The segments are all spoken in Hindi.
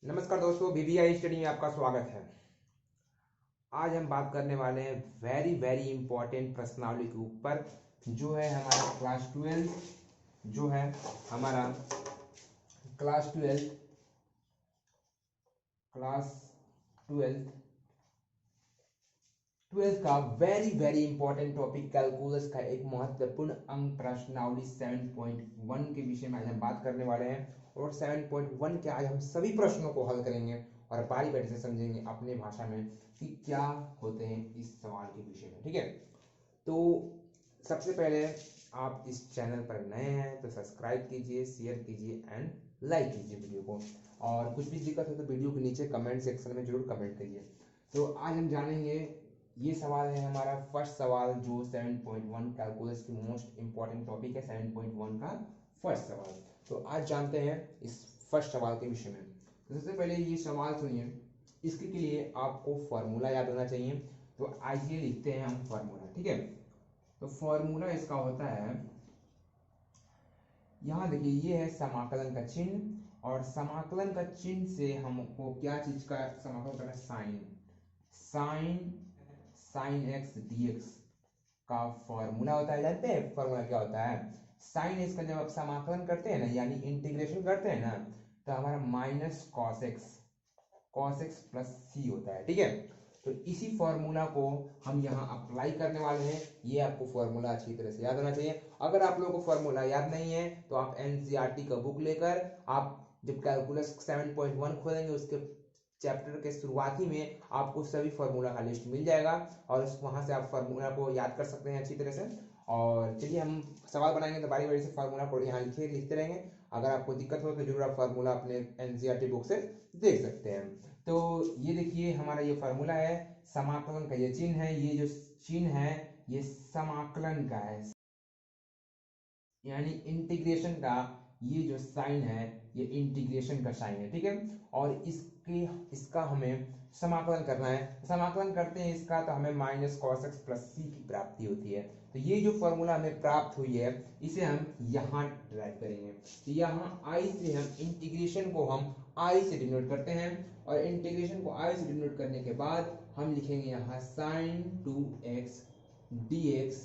नमस्कार दोस्तों, बीबीआई स्टडी में आपका स्वागत है। आज हम बात करने वाले हैं वेरी वेरी इंपॉर्टेंट प्रश्नावली के ऊपर, जो है हमारा क्लास ट्वेल्थ का very very important topic calculus का एक महत्वपूर्ण अंक प्रश्नावली 7.1 के विषय में आज हम बात करने वाले हैं। और 7.1 के आज हम सभी प्रश्नों को हल करेंगे और बारी बारी से समझेंगे अपने भाषा में कि क्या होते हैं इस सवाल के विषय में। ठीक है, तो सबसे पहले आप इस चैनल पर नए हैं तो सब्सक्राइब कीजिए, शेयर कीजिए एंड लाइक कीजिए वीडियो को। और कुछ भी दिक्कत हो तो वीडियो के नीचे कमेंट सेक्शन में जरूर कमेंट करिए। तो आज हम जानेंगे, ये सवाल है हमारा फर्स्ट सवाल जो 7.1 कैलकुलस की मोस्ट इंपॉर्टेंट टॉपिक है। 7.1 का फर्स्ट सवाल, तो आज जानते हैं इस फर्स्ट सवाल के विषय में। तो सबसे पहले ये सवाल सुनिए, इसके लिए आपको फॉर्मूला याद होना चाहिए। तो आइए लिखते हैं हम फॉर्मूला। ठीक है, तो फॉर्मूला इसका होता है, यहाँ देखिए ये है समाकलन का चिन्ह, और समाकलन का चिन्ह से हमको क्या चीज का समाकलन करना है, साइन एक्स डीएक्स का फॉर्मूला होता है। जानते हैं फॉर्मूला क्या होता है? साइन एक्स का जब आप समाकलन करते हैं ना, यानी इंटीग्रेशन करते हैं ना, तो हमारा माइनस कॉस एक्स प्लस सी होता है। ठीक है, तो इसी फॉर्मूला को हम यहाँ अप्लाई करने वाले हैं। ये आपको फॉर्मूला अच्छी तरह से याद होना चाहिए। अगर आप लोगों को फॉर्मूला याद नहीं है तो आप एनसीईआरटी का बुक लेकर आप जब कैलकुलस 7.1 खोलेंगे, उसके चैप्टर के शुरुआती में आपको सभी फॉर्मूला का लिस्ट मिल जाएगा और वहां से आप फॉर्मूला को याद कर सकते हैं अच्छी तरह से। और चलिए हम सवाल बनाएंगे तो बारी बारी से फॉर्मूला को यहाँ लिखते रहेंगे। अगर आपको दिक्कत हो तो जरूर आप फॉर्मूला अपने एनसीईआरटी बुक से देख सकते हैं। तो ये देखिए हमारा ये फॉर्मूला है, समाकलन का ये चिन्ह है, ये जो चिन्ह है ये समाकलन का है, यानी इंटीग्रेशन का ये जो साइन है ये इंटीग्रेशन का साइन है। ठीक है, और इसका हमें समाकलन करना है। समाकलन करते हैं इसका तो हमें माइनस कॉस एक्स प्लस सी की प्राप्ति होती है। तो ये जो फॉर्मूला हमें प्राप्त हुई है इसे हम यहाँ ड्राइव करेंगे। तो यहाँ आई से हम इंटीग्रेशन को हम आई से डिनोट करते हैं, और इंटीग्रेशन को आई से डिनोट करने के बाद हम लिखेंगे यहाँ साइन 2x dx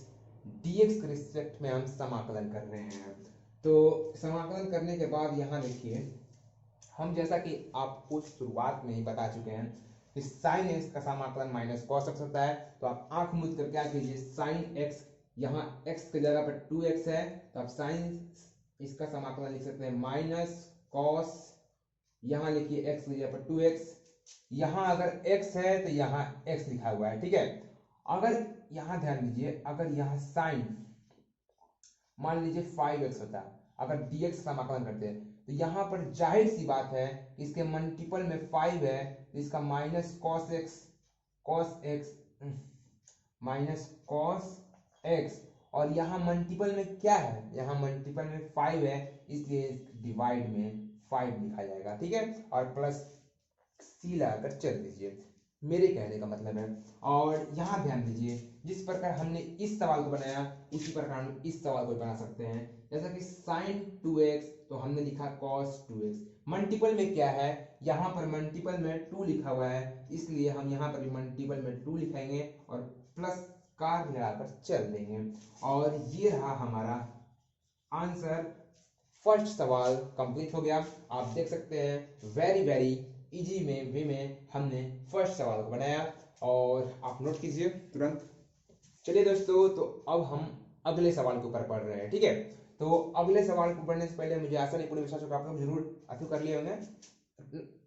के रिस्पेक्ट में हम समाकलन कर रहे हैं। तो समाकलन करने के बाद यहाँ देखिए, हम जैसा कि आपको शुरुआत में ही बता चुके हैं कि साइन एक्स का समाकलन माइनस कॉस एक्स होता है। तो आप आंख मूंद कर क्या कीजिए, साइन एक्स, यहाँ एक्स की जगह पर 2x है तो आप साइन इसका समाकलन लिख सकते हैं माइनस कॉस, यहाँ लिखिए x की जगह पर 2x, यहाँ अगर x है तो यहाँ x लिखा हुआ है। ठीक है, अगर यहाँ ध्यान दीजिए, अगर यहाँ साइन मान लीजिए 5x होता, अगर dx समाकलन करते हैं तो यहाँ पर जाहिर सी बात है कि इसके मल्टीपल में 5 है तो इसका माइनस कॉस एक्स, और यहाँ मल्टीपल में क्या है, यहाँ मल्टीपल में 5 है इसलिए डिवाइड में 5 लिखा जाएगा। ठीक है, और प्लस सी लगाकर चल दीजिए, मेरे कहने का मतलब है। और यहाँ ध्यान दीजिए, जिस प्रकार हमने इस सवाल को बनाया उसी प्रकार हम इस सवाल को बना सकते हैं। जैसा कि sin 2x तो हमने लिखा cos 2x, मल्टीपल में क्या है, यहाँ पर मल्टीपल में 2 लिखा हुआ है इसलिए हम यहाँ पर भी मल्टीपल में 2 लिखेंगे और प्लस कार लगाकर चल देंगे। और ये रहा हमारा आंसर। फर्स्ट सवाल कंप्लीट हो गया। आप देख सकते हैं वेरी वेरी इजी वे में हमने फर्स्ट सवाल को बनाया, और आप नोट कीजिए तुरंत। चलिए दोस्तों, तो अब हम अगले सवाल के ऊपर पढ़ रहे हैं। ठीक है, तो अगले सवाल को पढ़ने से पहले मुझे आशा नहीं पूरे विश्वास होगा आप लोग जरूर अथु कर लिए होंगे,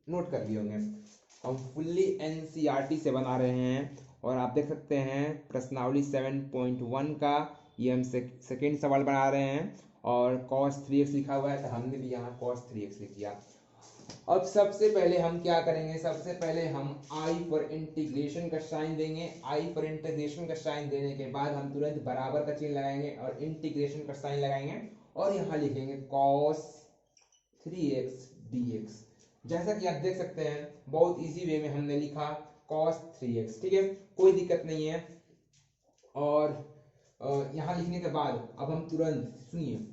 नोट कर लिए होंगे। हम फुल्ली एनसीईआरटी से बना रहे हैं, और आप देख सकते हैं प्रश्नावली 7.1 का ये हम सेकेंड सवाल बना रहे हैं, और cos 3x लिखा हुआ है तो हमने भी यहाँ cos 3x लिख दिया। अब सबसे पहले हम क्या करेंगे, सबसे पहले हम i पर इंटीग्रेशन का साइन देंगे। i पर इंटीग्रेशन का साइन देने के बाद हम तुरंत बराबर का चिन्ह लगाएंगे और इंटीग्रेशन का साइन लगाएंगे, और यहाँ लिखेंगे cos 3x dx। जैसा कि आप देख सकते हैं बहुत इजी वे में हमने लिखा cos 3x। ठीक है, कोई दिक्कत नहीं है। और यहाँ लिखने के बाद अब हम तुरंत सुनिए,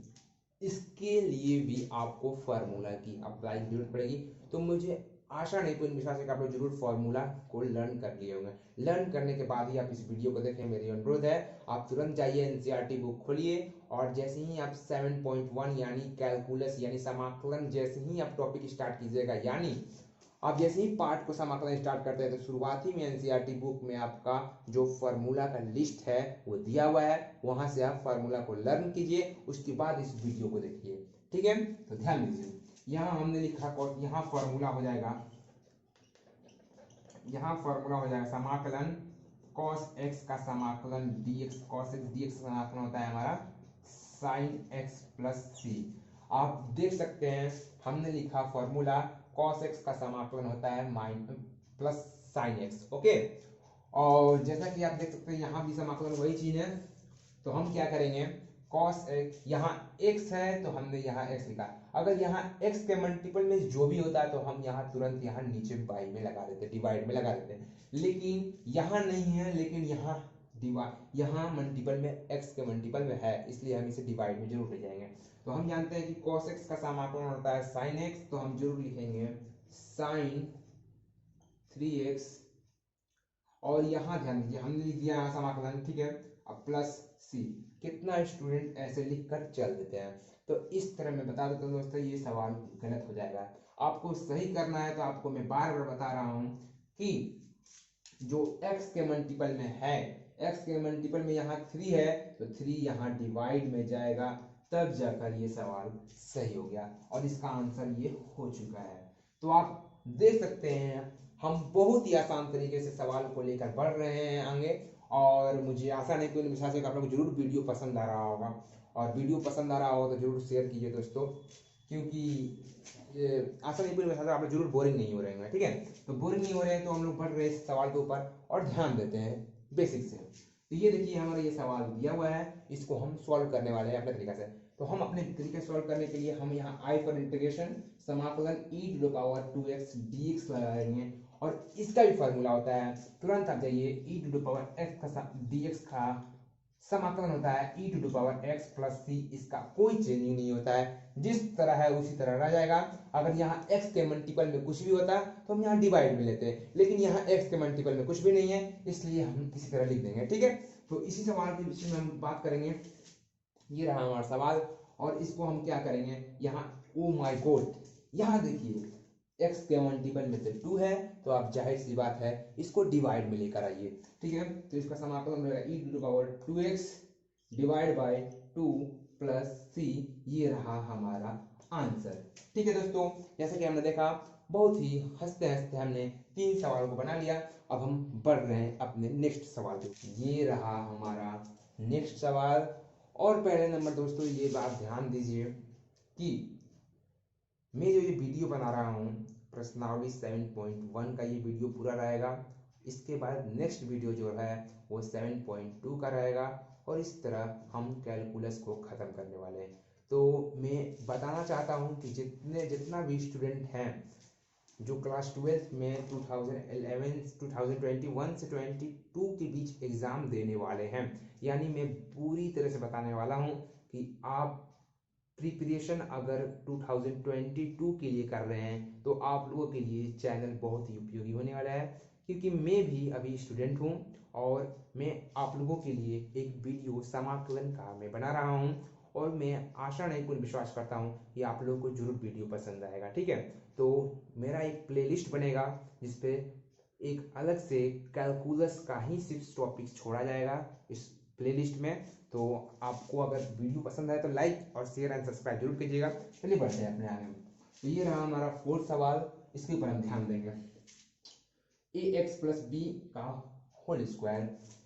इसके लिए भी आपको फार्मूला की अप्लाई की जरूरत पड़ेगी। तो मुझे आशा नहीं पूर्ण विश्वास है कि आप लोग जरूर फॉर्मूला को लर्न कर लिए होंगे। लर्न करने के बाद ही आप इस वीडियो को देखें, मेरी अनुरोध है आप तुरंत जाइए एनसीईआरटी बुक खोलिए और जैसे ही आप 7.1 यानी कैलकुलस यानी समाकलन जैसे ही आप टॉपिक स्टार्ट कीजिएगा, यानी आप जैसे ही पार्ट को समाकलन स्टार्ट करते हैं तो शुरुआती में एनसीईआरटी बुक में आपका जो फार्मूला का लिस्ट है वो दिया हुआ है, वहां से आप फार्मूला को लर्न कीजिए, उसके बाद इस वीडियो को देखिए। ठीक है, तो ध्यान दीजिए, यहाँ हमने लिखा, यहाँ फार्मूला हो जाएगा, यहाँ फार्मूला हो जाएगा समाकलन cos x का समाकलन dx, cos x dx का समाकलन होता है हमारा sin x प्लस c। आप देख सकते हैं हमने लिखा फार्मूला cos x का समाकलन होता है प्लस sin x। ओके, और जैसा कि आप देख सकते हैं यहाँ भी समाकलन वही चीज है, तो हम क्या करेंगे, cos x, यहाँ x है तो हमने यहाँ x लिखा, अगर यहाँ x के मल्टीपल में जो भी होता है तो हम यहाँ तुरंत यहाँ नीचे बाई में लगा देते, डिवाइड में लगा देते, लेकिन यहाँ नहीं है, लेकिन यहाँ मल्टीपल में x के मल्टीपल में है, इसलिए हम इसे डिवाइड में जरूर ले जाएंगे। तो हम जानते हैं कि cos x का समाकलन होता है sin x, तो हम जरूर लिखेंगे sin 3x, और यहाँ ध्यान दीजिए हमने लिख दिया समाकलन, ठीक है, अब प्लस c। कितना स्टूडेंट ऐसे लिखकर चल देते हैं, तो इस तरह मैं बता देता हूँ दोस्तों, ये सवाल गलत हो जाएगा। आपको सही करना है तो आपको मैं बार बार बता रहा हूँ कि जो x के मल्टीपल में है, x के मल्टीपल में यहाँ 3 है तो 3 यहाँ डिवाइड में जाएगा, तब जाकर ये सवाल सही हो गया और इसका आंसर ये हो चुका है। तो आप देख सकते हैं हम बहुत ही आसान तरीके से सवाल को लेकर बढ़ रहे हैं आगे, और मुझे आशा नहीं कोई विश्वास है कि आप लोग को जरूर वीडियो पसंद आ रहा होगा, और वीडियो पसंद आ रहा हो तो जरूर शेयर कीजिए दोस्तों, क्योंकि आशा नहीं कोई विश्वास है आप लोग जरूर बोरिंग नहीं हो रहे हैं। ठीक है, तो बोरिंग नहीं हो रहे हैं तो हम लोग बढ़ रहे हैं इस सवाल के ऊपर और ध्यान देते हैं बेसिक से। तो ये देखिए हमारा ये सवाल दिया हुआ है, इसको हम सॉल्व करने वाले हैं अपने तरीके से। तो हम अपने तरीके से सॉल्व करने के लिए हम यहाँ आई फॉर इंटीग्रेशन समाकलन e⁻²x dx लगाएंगे, और इसका भी फार्मूला होता है, तुरंत आप जाइए, e⁻x का dx का समाकलन होता है e⁻x प्लस c, इसका कोई चेंजिंग नहीं होता है, जिस तरह है उसी तरह रह जाएगा। अगर यहाँ x के मल्टीपल में कुछ भी होता तो हम यहाँ डिवाइड में लेते हैं, लेकिन यहाँ x के मल्टीपल में कुछ भी नहीं है, इसलिए हम इसी तरह लिख देंगे। ठीक है, तो इसी सवाल के विषय में हम बात करेंगे। ये रहा हमारा सवाल, और इसको हम क्या करेंगे, यहाँ ओ माय गॉड, यहाँ देखिए x के मल्टीपल में से 2 है, तो आप जाहिर सी बात है इसको डिवाइड में लेकर आइए। ठीक है, तो इसका समाकलन रहेगा e⁻2x divide by 2 plus c, ये रहा हमारा आंसर। ठीक है दोस्तों, जैसा कि हमने देखा बहुत ही हंसते हंसते हमने 3 सवालों को बना लिया। अब हम बढ़ रहे हैं अपने नेक्स्ट सवाल पे। ये रहा हमारा नेक्स्ट सवाल, और पहले नंबर दोस्तों ये बात ध्यान दीजिए कि मैं जो ये वीडियो बना रहा हूँ प्रश्नावली 7.1 का ये वीडियो पूरा रहेगा, इसके बाद नेक्स्ट वीडियो जो है वो 7.2 का रहेगा, और इस तरह हम कैलकुलस को ख़त्म करने वाले हैं। तो मैं बताना चाहता हूँ कि जितना भी स्टूडेंट हैं जो क्लास 12 में 2021 से 22 के बीच एग्ज़ाम देने वाले हैं, यानी मैं पूरी तरह से बताने वाला हूँ कि आप प्रिपरेशन अगर 2022 के लिए कर रहे हैं तो आप लोगों के लिए चैनल बहुत ही उपयोगी होने वाला है, क्योंकि मैं भी अभी स्टूडेंट हूं और मैं आप लोगों के लिए एक वीडियो समाकलन का मैं बना रहा हूं, और मैं आशा नहीं पूर्ण विश्वास करता हूं कि आप लोगों को जरूर वीडियो पसंद आएगा। ठीक है, तो मेरा एक प्लेलिस्ट बनेगा जिसपे एक अलग से कैलकुलस का ही सिर्फ टॉपिक छोड़ा जाएगा इस प्लेलिस्ट में। तो आपको अगर वीडियो पसंद आए तो लाइक और शेयर एंड सब्सक्राइब जरूर कीजिएगा। चलिए बढ़ते हैं अपने आगे। तो ये रहा हमारा 4th सवाल, इसके ऊपर हम ध्यान देंगे। ax प्लस बी का होल स्क्वायर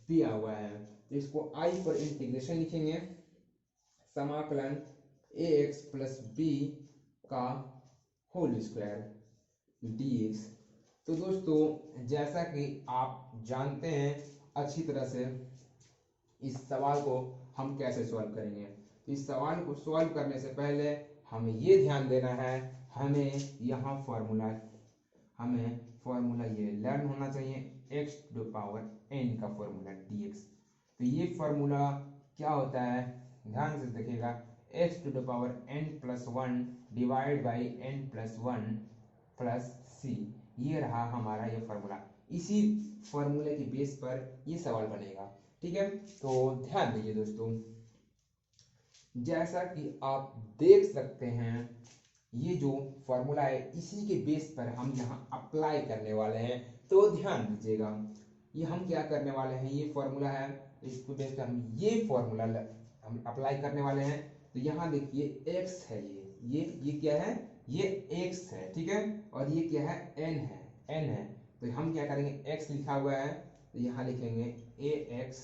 दिया हुआ है, तो इसको आई पर इंटीग्रेशन लिखेंगे, समाकलन ax प्लस बी का होल स्क्वायर dx। तो दोस्तों जैसा कि आप जानते हैं अच्छी तरह से इस सवाल को हम कैसे सॉल्व करेंगे, तो इस सवाल को सॉल्व करने से पहले हमें ये ध्यान देना है, हमें यहाँ फॉर्मूला ये लर्न होना चाहिए, x⁻n का फॉर्मूला dx। तो ये फॉर्मूला क्या होता है ध्यान से देखिएगा, x⁻n+1 divide by n+1 plus c। ये रहा हमारा ये फॉर्मूला। इसी फॉर्मूले की बेस पर ये सवाल बनेगा। ठीक है, तो ध्यान दीजिए दोस्तों, जैसा कि आप देख सकते हैं ये जो फॉर्मूला है इसी के बेस पर हम यहाँ अप्लाई करने वाले हैं। तो ध्यान दीजिएगा, ये हम क्या करने वाले हैं, ये फॉर्मूला है, इसको बेस पर हम ये फॉर्मूला हम अप्लाई करने वाले हैं। तो यहाँ देखिए x है, ये क्या है, ये x है, ठीक है, और ये क्या है, n है। तो हम क्या करेंगे, x लिखा हुआ है तो यहाँ लिखेंगे ax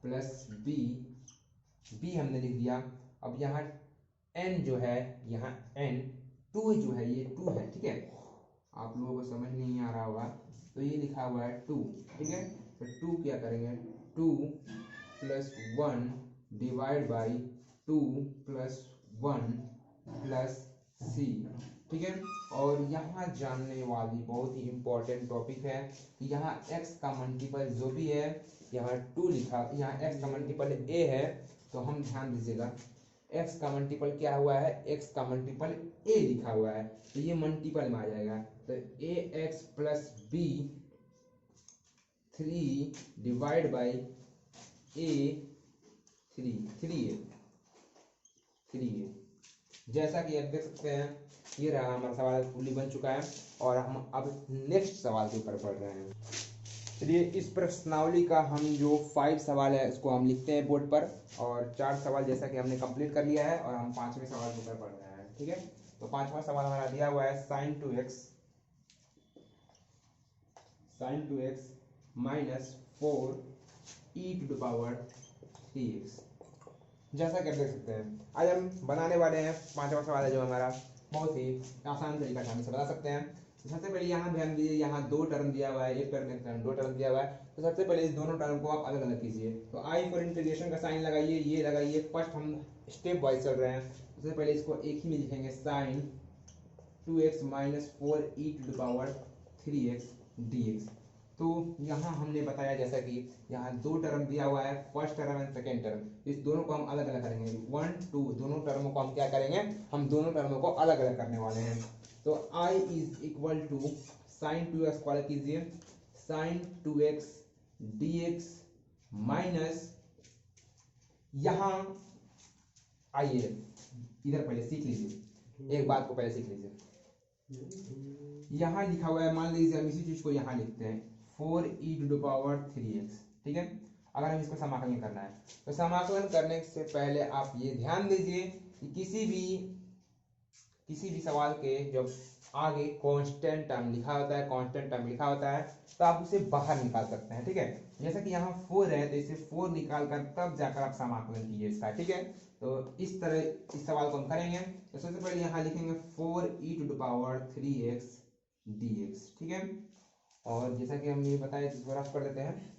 प्लस b हमने लिख दिया। अब यहाँ n जो है, यहाँ n 2 जो है, ये 2 है, ठीक है, आप लोगों को समझ नहीं आ रहा होगा, तो ये लिखा हुआ है 2, ठीक है। तो 2 क्या करेंगे, 2 plus 1 divide by 2 plus 1 plus c, ठीक है। और यहाँ जानने वाली बहुत ही इंपॉर्टेंट टॉपिक है कि यहाँ x का मल्टीपल जो भी है, यहाँ 2 लिखा, यहाँ x का मल्टीपल a है, तो हम ध्यान दीजिएगा x का मल्टीपल क्या हुआ है, x का मल्टीपल a लिखा हुआ है, तो ये मल्टीपल में आ जाएगा। तो ax plus b 3 divide by a 3a। जैसा कि आप देख सकते हैं ये रहा हमारा सवाल पूरी बन चुका है और हम अब नेक्स्ट सवाल के ऊपर पढ़ रहे हैं। चलिए, इस प्रश्नावली का हम जो 5 सवाल है उसको हम लिखते हैं बोर्ड पर, और 4 सवाल जैसा कि हमने कंप्लीट कर लिया है और हम 5वें सवाल के ऊपर पढ़ रहे हैं। ठीक है, तो 5वां सवाल हमारा दिया हुआ है sin 2x माइनस 4e⁻3x। जैसा कि आप देख सकते हैं आज हम बनाने वाले हैं 5वां सवाल है जो हमारा बहुत ही आसान तरीका से हम इसे बता सकते हैं। तो सबसे पहले यहाँ ध्यान दीजिए, यहाँ 2 टर्म दिया हुआ है, एक टर्म 2 टर्म दिया हुआ है। तो सबसे पहले इस दोनों टर्म को आप अलग अलग कीजिए। तो आई फॉर इंटीग्रेशन का साइन लगाइए, ये लगाइए, फर्स्ट हम स्टेप वाइज चल रहे हैं। सबसे पहले इसको एक ही में लिखेंगे, sign 2x minus 4e⁻3x dx। तो यहाँ हमने बताया जैसा कि यहाँ 2 टर्म दिया हुआ है, first term and second term, इस दोनों को हम अलग अलग करेंगे। 1 2 दोनों टर्मों को हम क्या करेंगे, हम दोनों टर्मों को अलग अलग करने वाले हैं। तो i is equal to sine 2x को अलग कीजिए, साइन 2x dx माइनस, यहाँ आइए इधर पहले सीख लीजिए, एक बात को पहले सीख लीजिए। यहाँ लिखा हुआ है, मान लीजिए हम इसी चीज को यहाँ लिखते हैं 4e⁻3x, ठीक है। अगर हम इसको समाकलन करना है तो समाकलन करने से पहले आप ये ध्यान दीजिए कि किसी भी सवाल के जब आगे कांस्टेंट टर्म लिखा होता है, तो आप उसे बाहर निकाल सकते हैं, ठीक है। जैसे कि यहाँ 4 है तो इसे 4 निकाल कर तब जाकर आप समाकलन कीजिए इसका, ठीक है। तो इस तरह इस सवाल को हम करेंगे। तो सबसे पहले यहाँ लिखेंगे 4e⁻3x dx, ठीक है। और जैसा कि हम ये बताए इसको रफ कर देते हैं।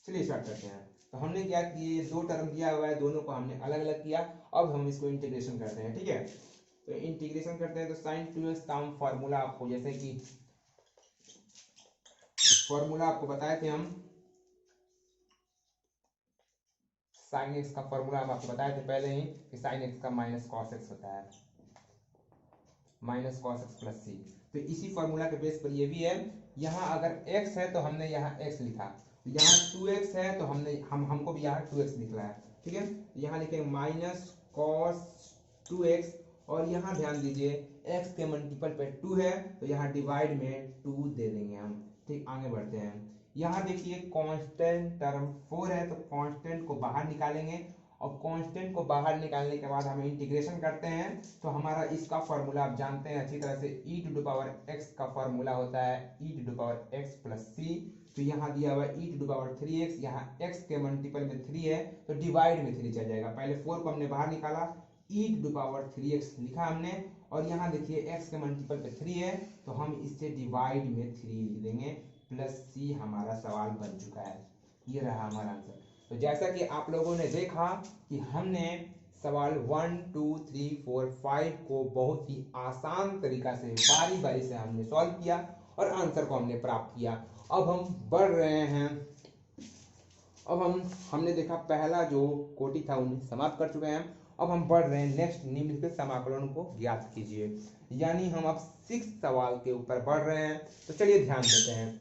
चलिए स्टार्ट करते हैं। तो हमने क्या किए, 2 टर्म दिया हुआ है, दोनों को हमने अलग अलग किया। अब हम इसको इंटीग्रेशन करते हैं, ठीक है। तो इंटीग्रेशन करते हैं, तो sin 2x का हम फॉर्मूला आपको, जैसे कि फॉर्मूला आपको बताए थे, हम sin x का फॉर्मूला हम आपको बताए थे पहले ही कि sin x का माइनस cos x होता है, minus cos x plus c। तो इसी फॉर्मूला के बेस पर ये भी है। यहाँ अगर x है तो हमने यहाँ x लिखा, यहाँ 2x है तो हमको भी यहाँ 2x लिखना है, ठीक है। यहाँ लिखेंगे माइनस cos 2x, और यहाँ ध्यान दीजिए x के मल्टीपल पे 2 है तो यहाँ डिवाइड में 2 दे देंगे हम, ठीक। आगे बढ़ते हैं, यहाँ देखिए कांस्टेंट टर्म 4 है तो कांस्टेंट को बाहर निकालेंगे, और कांस्टेंट को बाहर निकालने के बाद हम इंटीग्रेशन करते हैं। तो हमारा इसका फॉर्मूला आप जानते हैं अच्छी तरह से, e⁻x का फॉर्मूला होता है e⁻x प्लस c। तो यहाँ दिया हुआ e⁻3x, यहाँ x के मल्टीपल में 3 है तो डिवाइड में 3 चल जाएगा। पहले 4 को हमने बाहर निकाला, e⁻3x लिखा हमने, और यहाँ देखिए x के मल्टीपल पे 3 है तो हम इससे डिवाइड में 3 लिख देंगे, प्लस c हमारा सवाल बन चुका है। ये रहा हमारा आंसर। तो जैसा कि आप लोगों ने देखा कि हमने सवाल 1 2 3 4 5 को बहुत ही आसान तरीका से बारी बारी से हमने सॉल्व किया और आंसर को हमने प्राप्त किया। अब हम बढ़ रहे हैं, अब हमने देखा पहला जो कोटि था उन्हें समाप्त कर चुके हैं। अब हम बढ़ रहे हैं नेक्स्ट निम्नलिखित समाकलन को ज्ञात कीजिए, यानी हम अब 6 सवाल के ऊपर बढ़ रहे हैं। तो चलिए ध्यान देते हैं।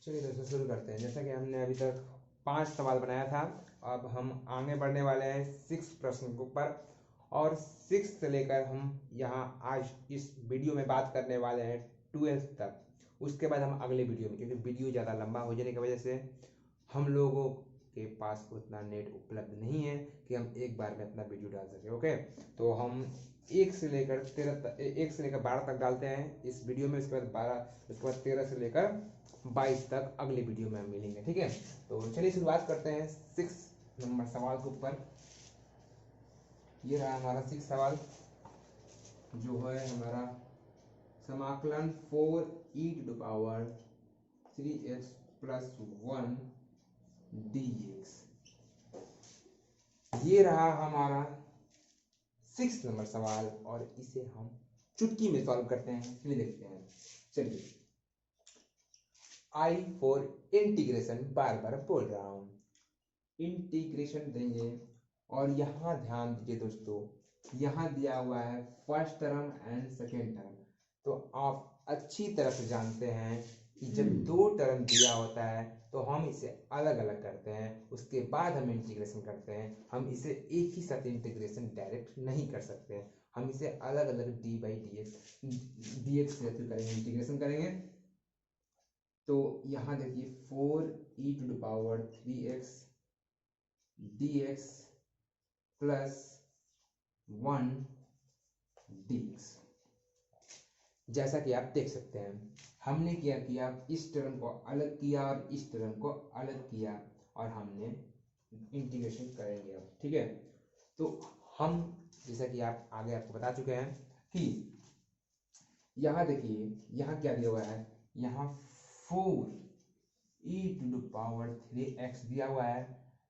चलिए दोस्तों शुरू करते हैं। जैसा कि हमने अभी तक 5 सवाल बनाया था, अब हम आगे बढ़ने वाले हैं 6 प्रश्न के ऊपर, और 6 से लेकर हम यहाँ आज इस वीडियो में बात करने वाले हैं 12 तक। उसके बाद हम अगले वीडियो में, क्योंकि वीडियो ज़्यादा लंबा हो जाने की वजह से हम लोगों के पास उतना नेट उपलब्ध नहीं है कि हम एक बार में अपना वीडियो डाल सकें। ओके, तो हम 1 से लेकर 12 तक डालते हैं इस वीडियो में। उसके बाद 13 से लेकर 22 तक अगले वीडियो में हम मिलेंगे, ठीक है। तो चलिए शुरुआत करते हैं 6 नंबर सवाल के ऊपर। ये रहा हमारा 6 सवाल, जो है हमारा समाकलन 4e⁻3x + 1 dx। ये रहा हमारा 6 नंबर सवाल, और इसे हम चुटकी में सॉल्व करते हैं। चलिए देखते हैं। चलिए, आई फॉर इंटीग्रेशन, बार बार बोल रहा हूं, इंटीग्रेशन देंगे। और यहां ध्यान दीजिए दोस्तों, यहां दिया हुआ है first term and second term. तो आप अच्छी तरह से जानते हैं कि जब 2 टर्म दिया होता है तो हम इसे अलग अलग करते हैं, उसके बाद हम इंटीग्रेशन करते हैं। हम इसे एक ही साथ इंटीग्रेशन डायरेक्ट नहीं कर सकते हैं, हम इसे अलग अलग dx से करेंगे, इंटीग्रेशन करेंगे। तो यहाँ देखिए 4e⁻3x dx + 1 dx। जैसा कि आप देख सकते हैं, हमने क्या किया, इस टर्म को अलग किया और इस टर्म को अलग किया, और हमने इंटीग्रेशन करेंगे अब, ठीक है। तो हम, जैसा कि आप आगे आपको बता चुके हैं कि यहाँ देखिए, यहाँ क्या दिया हुआ है, यहाँ 4e⁻3x दिया हुआ है।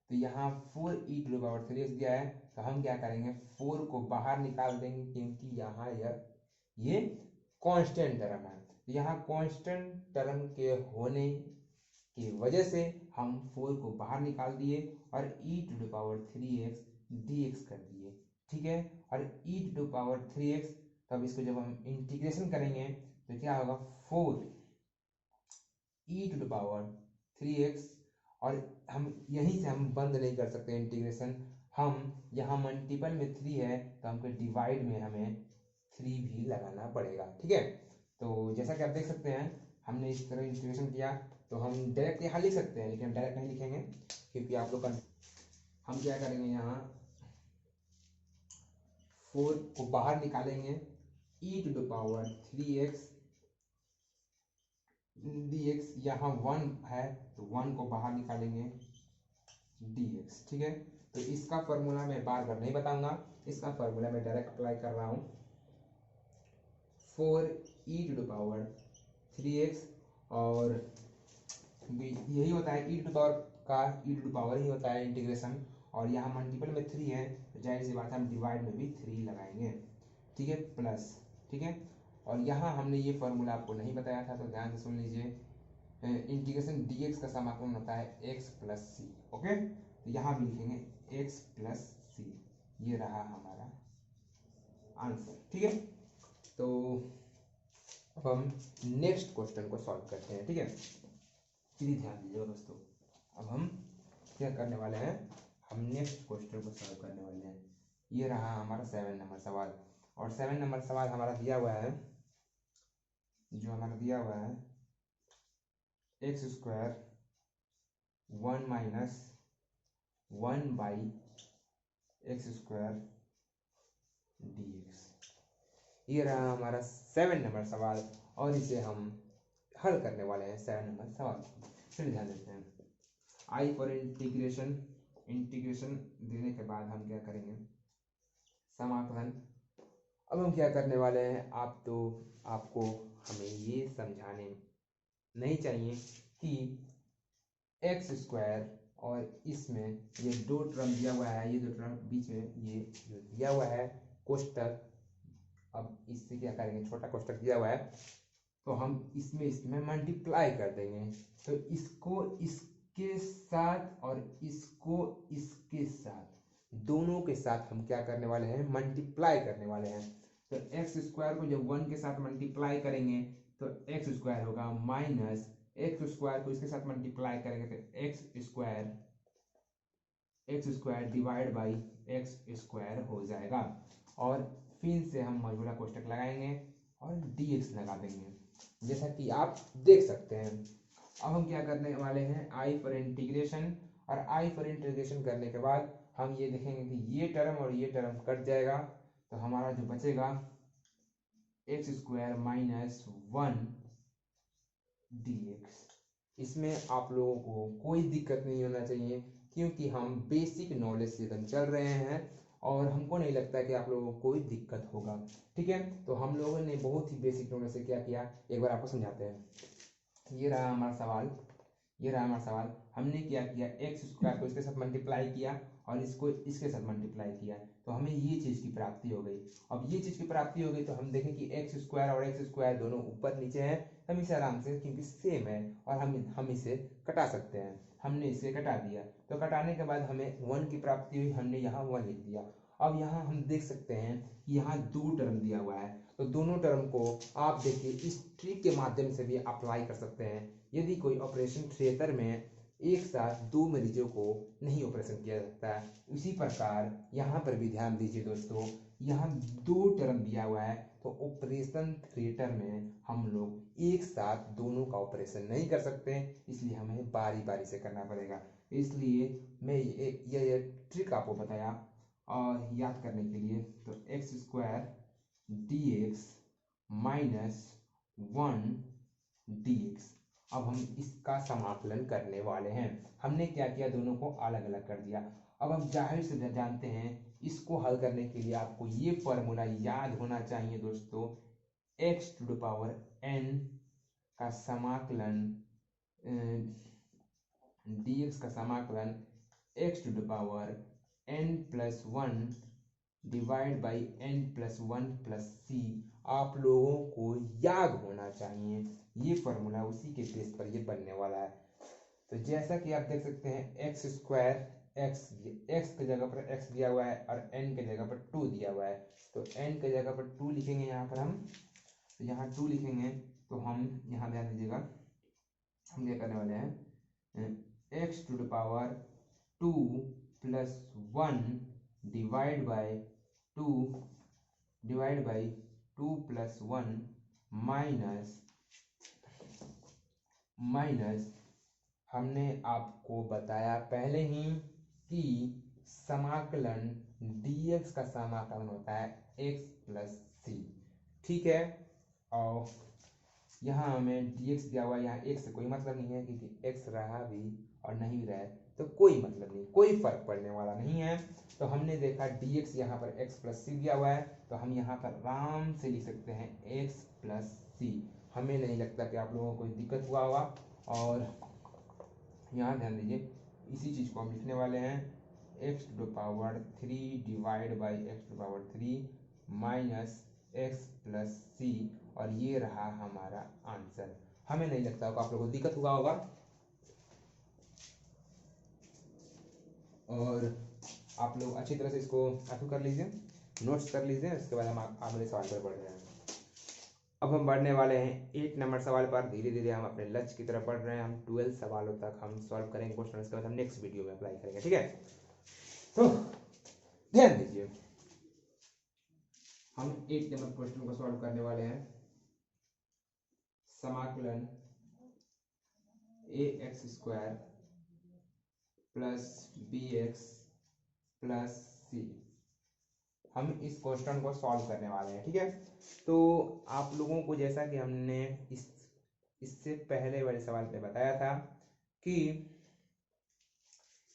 तो यहाँ 4e⁻3x दिया है, तो हम क्या करेंगे, 4 को बाहर निकाल देंगे, क्योंकि यहाँ ये कांस्टेंट टर्म है। यहाँ कांस्टेंट टर्म के होने की वजह से हम 4 को बाहर निकाल दिए और e⁻3x dx कर दिए, ठीक है। और e⁻3x, तब इसको जब हम इंटीग्रेशन करेंगे तो क्या होगा, 4e⁻3x। और हम यहीं से हम बंद नहीं कर सकते इंटीग्रेशन, हम यहाँ मल्टीपल में 3 है तो हमको डिवाइड में हमें 3 भी लगाना पड़ेगा, ठीक है। तो जैसा कि आप देख सकते हैं, हमने इस तरह इंटीग्रेशन किया। तो हम डायरेक्ट यहाँ लिख सकते हैं, लेकिन डायरेक्ट नहीं लिखेंगे, क्योंकि आप लोग का, हम क्या करेंगे, यहाँ 4 को बाहर निकालेंगे, e⁻3x dx, यहाँ 1 है तो 1 को बाहर निकालेंगे dx, ठीक है। तो इसका फॉर्मूला मैं बार बार नहीं बताऊंगा, इसका फॉर्मूला मैं डायरेक्ट अप्लाई कर रहा हूँ। 4e⁻3x, और यही होता है e टू पावर ही होता है इंटीग्रेशन। और यहाँ मल्टीपल में 3 है तो जाहिर सी बात है हम डिवाइड में भी 3 लगाएंगे, ठीक है, प्लस, ठीक है। और यहाँ हमने ये फॉर्मूला आपको नहीं बताया था, तो ध्यान से सुन लीजिए। इंटीग्रेशन dx का समाकलन होता है x + c, ओके। तो यहाँ भी लिखेंगे x + c। ये रहा हमारा आंसर, ठीक है। तो अब हम नेक्स्ट क्वेश्चन को सॉल्व करते हैं, ठीक है। चलिए ध्यान दीजिएगा दोस्तों, अब हम क्या करने वाले हैं, हम नेक्स्ट क्वेश्चन को सॉल्व करने वाले हैं। ये रहा हमारा 7 नंबर सवाल, और 7 नंबर सवाल हमारा दिया हुआ है, जो हमारा दिया हुआ है x² 1 - 1/x² dx। ये रहा हमारा 7 नंबर सवाल, और इसे हम हल करने वाले हैं 7 नंबर सवाल। फिर ध्यान देते हैं, आई फॉर इंटीग्रेशन देने के बाद हम क्या करेंगे, समाकलन। अब हम क्या करने वाले हैं, आपको हमें ये समझाने नहीं चाहिए कि x² और इसमें ये 2 टर्म दिया हुआ है, ये 2 टर्म बीच में ये जो दिया हुआ है कोष्टक, अब इससे क्या करेंगे, छोटा कोष्टक दिया हुआ है तो हम इसमें मल्टीप्लाई कर देंगे। तो इसको के साथ और इसको इसके साथ, दोनों के साथ हम क्या करने वाले हैं, मल्टीप्लाई करने वाले हैं। तो एक्स स्क्वायर को जब 1 के साथ मल्टीप्लाई करेंगे तो एक्स स्क्वायर होगा, माइनस एक्स स्क्वायर को इसके साथ मल्टीप्लाई करेंगे तो x square divide by x square हो जाएगा। और फिर से हम मजबूरा कोष्टक लगाएंगे और dx लगा देंगे, जैसा कि आप देख सकते हैं। अब हम क्या करने वाले हैं, आई पर इंटीग्रेशन, और आई पर इंटीग्रेशन करने के बाद हम ये देखेंगे कि ये टर्म और ये टर्म कट जाएगा, तो हमारा जो बचेगा एक्स स्क्वायर माइनस 1 dx। इसमें आप लोगों को कोई दिक्कत नहीं होना चाहिए, क्योंकि हम बेसिक नॉलेज से एकदम चल रहे हैं और हमको नहीं लगता कि आप लोगों को कोई दिक्कत होगा। ठीक है, तो हम लोगों ने बहुत ही बेसिक नॉलेज से क्या किया, एक बार आपको समझाते हैं। ये रहा हमारा सवाल, हमने क्या किया, एक्स स्क्वायर को इसके साथ मल्टीप्लाई किया और इसको इसके साथ मल्टीप्लाई किया, तो हमें ये चीज़ की प्राप्ति हो गई। अब ये चीज़ की प्राप्ति हो गई तो हम देखें कि एक्स स्क्वायर और एक्स स्क्वायर दोनों ऊपर नीचे हैं, हम इसे आराम से, क्योंकि सेम है और हम इसे कटा सकते हैं। हमने इसे कटा दिया, तो कटाने के बाद हमें 1 की प्राप्ति हुई, हमने यहाँ 1 लिख दिया। अब यहाँ हम देख सकते हैं कि यहाँ 2 टर्म दिया हुआ है, तो दोनों टर्म को आप देखिए इस ट्रिक के माध्यम से भी अप्लाई कर सकते हैं। यदि कोई ऑपरेशन थिएटर में एक साथ 2 मरीजों को नहीं ऑपरेशन किया जाता है, इसी प्रकार यहाँ पर भी ध्यान दीजिए दोस्तों, यहाँ 2 टर्म दिया हुआ है, तो ऑपरेशन थिएटर में हम लोग एक साथ दोनों का ऑपरेशन नहीं कर सकते, इसलिए हमें बारी बारी से करना पड़ेगा। इसलिए मैं ये ट्रिक आपको बताया और याद करने के लिए, तो x square dx minus 1 dx। अब हम इसका समाकलन करने वाले हैं। हमने क्या किया, दोनों को अलग अलग कर दिया। अब हम जाहिर से जानते हैं, इसको हल करने के लिए आपको ये फॉर्मूला याद होना चाहिए दोस्तों, x to the power n का समाकलन dx का समाकलन x to the power n plus 1 divide by n plus 1 plus c। आप लोगों को याद होना चाहिए, ये फॉर्मूला उसी के बेस पर ये बनने वाला है। तो जैसा कि आप देख सकते हैं, एक्स स्क्वायर एक्स की जगह पर x दिया हुआ है और n की जगह पर 2 दिया हुआ है, तो n की जगह पर 2 लिखेंगे यहाँ पर हम, तो यहाँ 2 लिखेंगे, तो हम यहाँ ध्यान दीजिएगा, हम क्या करने वाले हैं, x to the power 2 plus 1 divide by 2 plus 1 minus हमने आपको बताया पहले ही कि समाकलन dx का समाकलन होता है x प्लस c। ठीक है, और यहाँ हमें dx दिया हुआ है, यहाँ x से कोई मतलब नहीं है, क्योंकि x रहा भी और नहीं रहा तो कोई मतलब नहीं, कोई फर्क पड़ने वाला नहीं है। तो हमने देखा dx यहाँ पर x प्लस c दिया हुआ है, तो हम यहाँ पर आराम से लिख सकते हैं x प्लस c। हमें नहीं लगता कि आप लोगों को कोई दिक्कत हुआ होगा। और यहाँ ध्यान दीजिए, इसी चीज़ को हम लिखने वाले हैं, x to the power 3 divide by X to the power 3 minus x plus c, और ये रहा हमारा आंसर। हमें नहीं लगता होगा आप लोगों को दिक्कत हुआ होगा। और आप लोग अच्छी तरह से इसको अथू कर लीजिए, नोट्स कर लीजिए, उसके बाद हम अगले सवाल पर बढ़ रहे हैं। अब हम बढ़ने वाले हैं 8 नंबर सवाल पर। धीरे धीरे हम अपने लक्ष्य की तरफ बढ़ रहे हैं। हम 12 सवालों तक हम सॉल्व करेंगे क्वेश्चन, उसके बाद हम नेक्स्ट वीडियो में अप्लाई करेंगे। ठीक है, तो ध्यान दीजिए, हम 8 नंबर क्वेश्चन को सॉल्व करने वाले हैं। समाकलन ax square plus bx plus c, हम इस क्वेश्चन को सॉल्व करने वाले हैं। ठीक है, तो आप लोगों को जैसा कि हमने इससे पहले वाले सवाल पे बताया था कि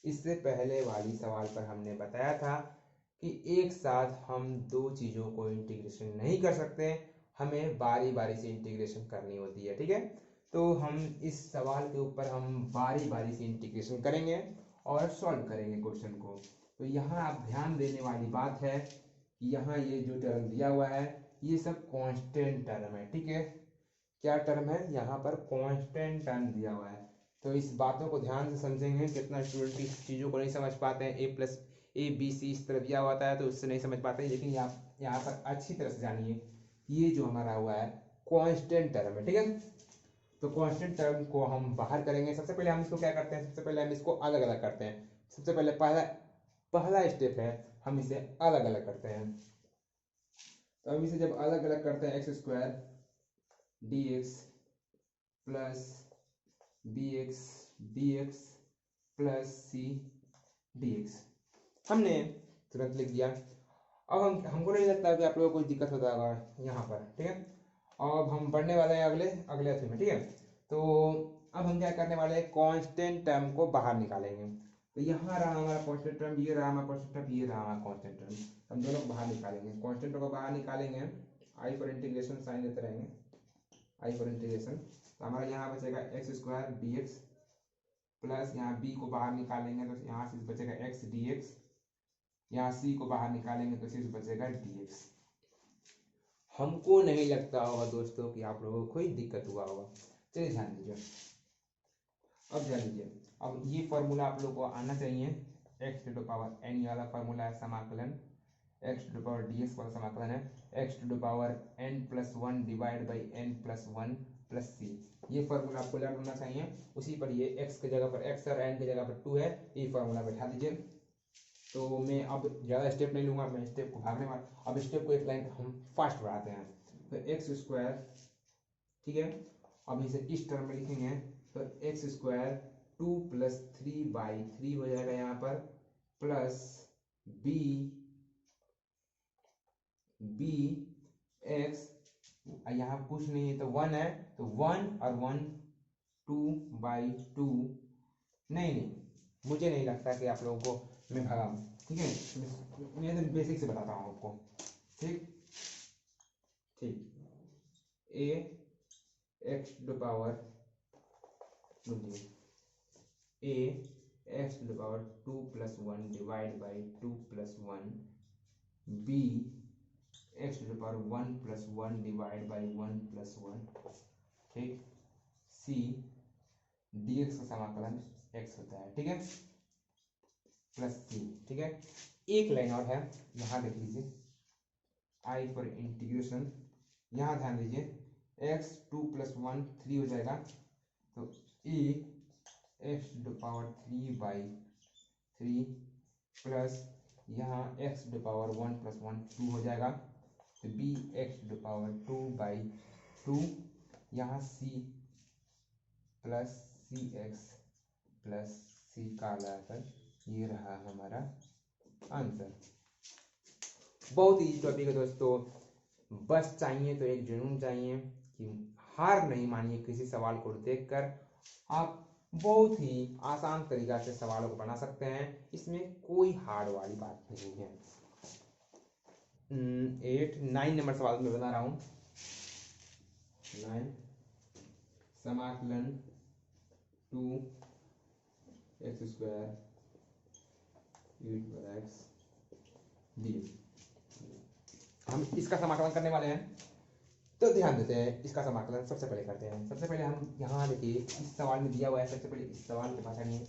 इससे पहले वाली सवाल पर हमने बताया था कि एक साथ हम 2 चीज़ों को इंटीग्रेशन नहीं कर सकते, हमें बारी बारी से इंटीग्रेशन करनी होती है। ठीक है, तो हम इस सवाल के ऊपर हम बारी बारी से इंटीग्रेशन करेंगे और सॉल्व करेंगे क्वेश्चन को। तो यहाँ आप ध्यान देने वाली बात है कि यहाँ ये जो टर्म दिया हुआ है ये सब कांस्टेंट टर्म है। ठीक है, क्या टर्म है, यहाँ पर कांस्टेंट टर्म दिया हुआ है। तो इस बातों को ध्यान से समझेंगे। कितना स्टूडेंट इस चीज़ों को नहीं समझ पाते हैं, A+A B C इस तरह दिया हुआ है तो उससे नहीं समझ पाते हैं। लेकिन यहाँ पर अच्छी तरह से जानिए, ये जो हमारा हुआ है कांस्टेंट टर्म है, ठीक है। तो कांस्टेंट टर्म को हम बाहर करेंगे। सबसे पहले हम इसको क्या करते हैं, सबसे पहले हम इसको अलग अलग करते हैं। सबसे पहले पहला स्टेप है, हम इसे अलग अलग करते हैं। तो हम इसे जब अलग अलग करते हैं, x² dx plus bx dx plus c dx हमने तुरंत लिख दिया। अब हमको नहीं लगता कि आप लोगों को कोई दिक्कत होता होगा यहाँ पर, ठीक है। अब हम बढ़ने वाले हैं अगले अथी में, ठीक है। तो अब हम क्या करने वाले हैं, कांस्टेंट टर्म को बाहर निकालेंगे। तो यहाँ रहा हमारा कांस्टेंट टर्म, ये रहा हमारा कांस्टेंट टर्म, ये रहा हमारा कांस्टेंट टर्म। हम दोनों को बाहर निकालेंगे। कांस्टेंट को बाहर निकालेंगे, आई फॉर इंटीग्रेशन साइन देते रहेंगे, आई फॉर इंटीग्रेशन। तो हमारा यहाँ बचेगा x² dx प्लस यहाँ b को बाहर निकालेंगे तो यहाँ से बचेगा x dx, यहाँ c को बाहर निकालेंगे तो सिर्फ बचेगा dx। हमको नहीं लगता होगा दोस्तों कि आप लोगों को कोई दिक्कत हुआ होगा। चलिए ध्यान दीजिए, अब ध्यान दीजिए। अब ये फॉर्मूला आप लोगों को आना चाहिए, x⁴n वाला फॉर्मूला है समाकलन, x⁴dx वाला समाकलन है x⁴n+1 divide by n+1 plus c। ये फॉर्मूला आपको लर्न होना चाहिए। उसी पर ये x की जगह पर x और n की जगह पर 2 है, ये फॉर्मूला बैठा दीजिए। तो मैं अब ज़्यादा स्टेप नहीं लूँगा, मैं स्टेप को भागने वाला। अब स्टेप को एक लाइन हम फास्ट बढ़ाते हैं। तो x², ठीक है। अब इसे इस टर्म में लिखेंगे तो x² 2 + 3/3 हो जाएगा यहाँ पर, प्लस x, यहाँ कुछ नहीं है तो 1 है, तो 1 और 1 2/2। नहीं, मुझे नहीं लगता कि आप लोगों को मैं भगाऊँ, ठीक है। मैं तो बेसिक से बताता हूँ आपको, ठीक। a x⁴ a x⁴ 2 + 1 divide by 2 + 1, b x⁴ 1 + 1 divide by 1 + 1, ठीक। c dx का समाकलन x होता है, ठीक है, प्लस c, ठीक है। एक लाइन और है, यहाँ देख लीजिए, आई फॉर इंटीग्रेशन। यहाँ ध्यान दीजिए, x 2 + 1 3 हो जाएगा, तो a x⁴ 3/3 प्लस यहाँ x⁴ 1 + 1 2 हो जाएगा, तो b x⁴ 2/2, यहाँ c plus cx plus c का लाकर ये रहा हमारा आंसर। बहुत ही टॉपिक है दोस्तों, बस चाहिए तो एक जुनून चाहिए कि हार नहीं मानिए। किसी सवाल को देखकर आप बहुत ही आसान तरीका से सवालों को बना सकते हैं, इसमें कोई हार्ड वाली बात नहीं है। 9 नंबर सवाल में बता रहा हूँ। 9 समाकलन 2x² x dx। हम इसका समाकलन करने वाले हैं, तो ध्यान देते हैं। इसका समाकलन सबसे पहले करते हैं। सबसे पहले हम यहाँ देखिए, इस सवाल में दिया हुआ है। सबसे पहले इस सवाल को पहचानिए।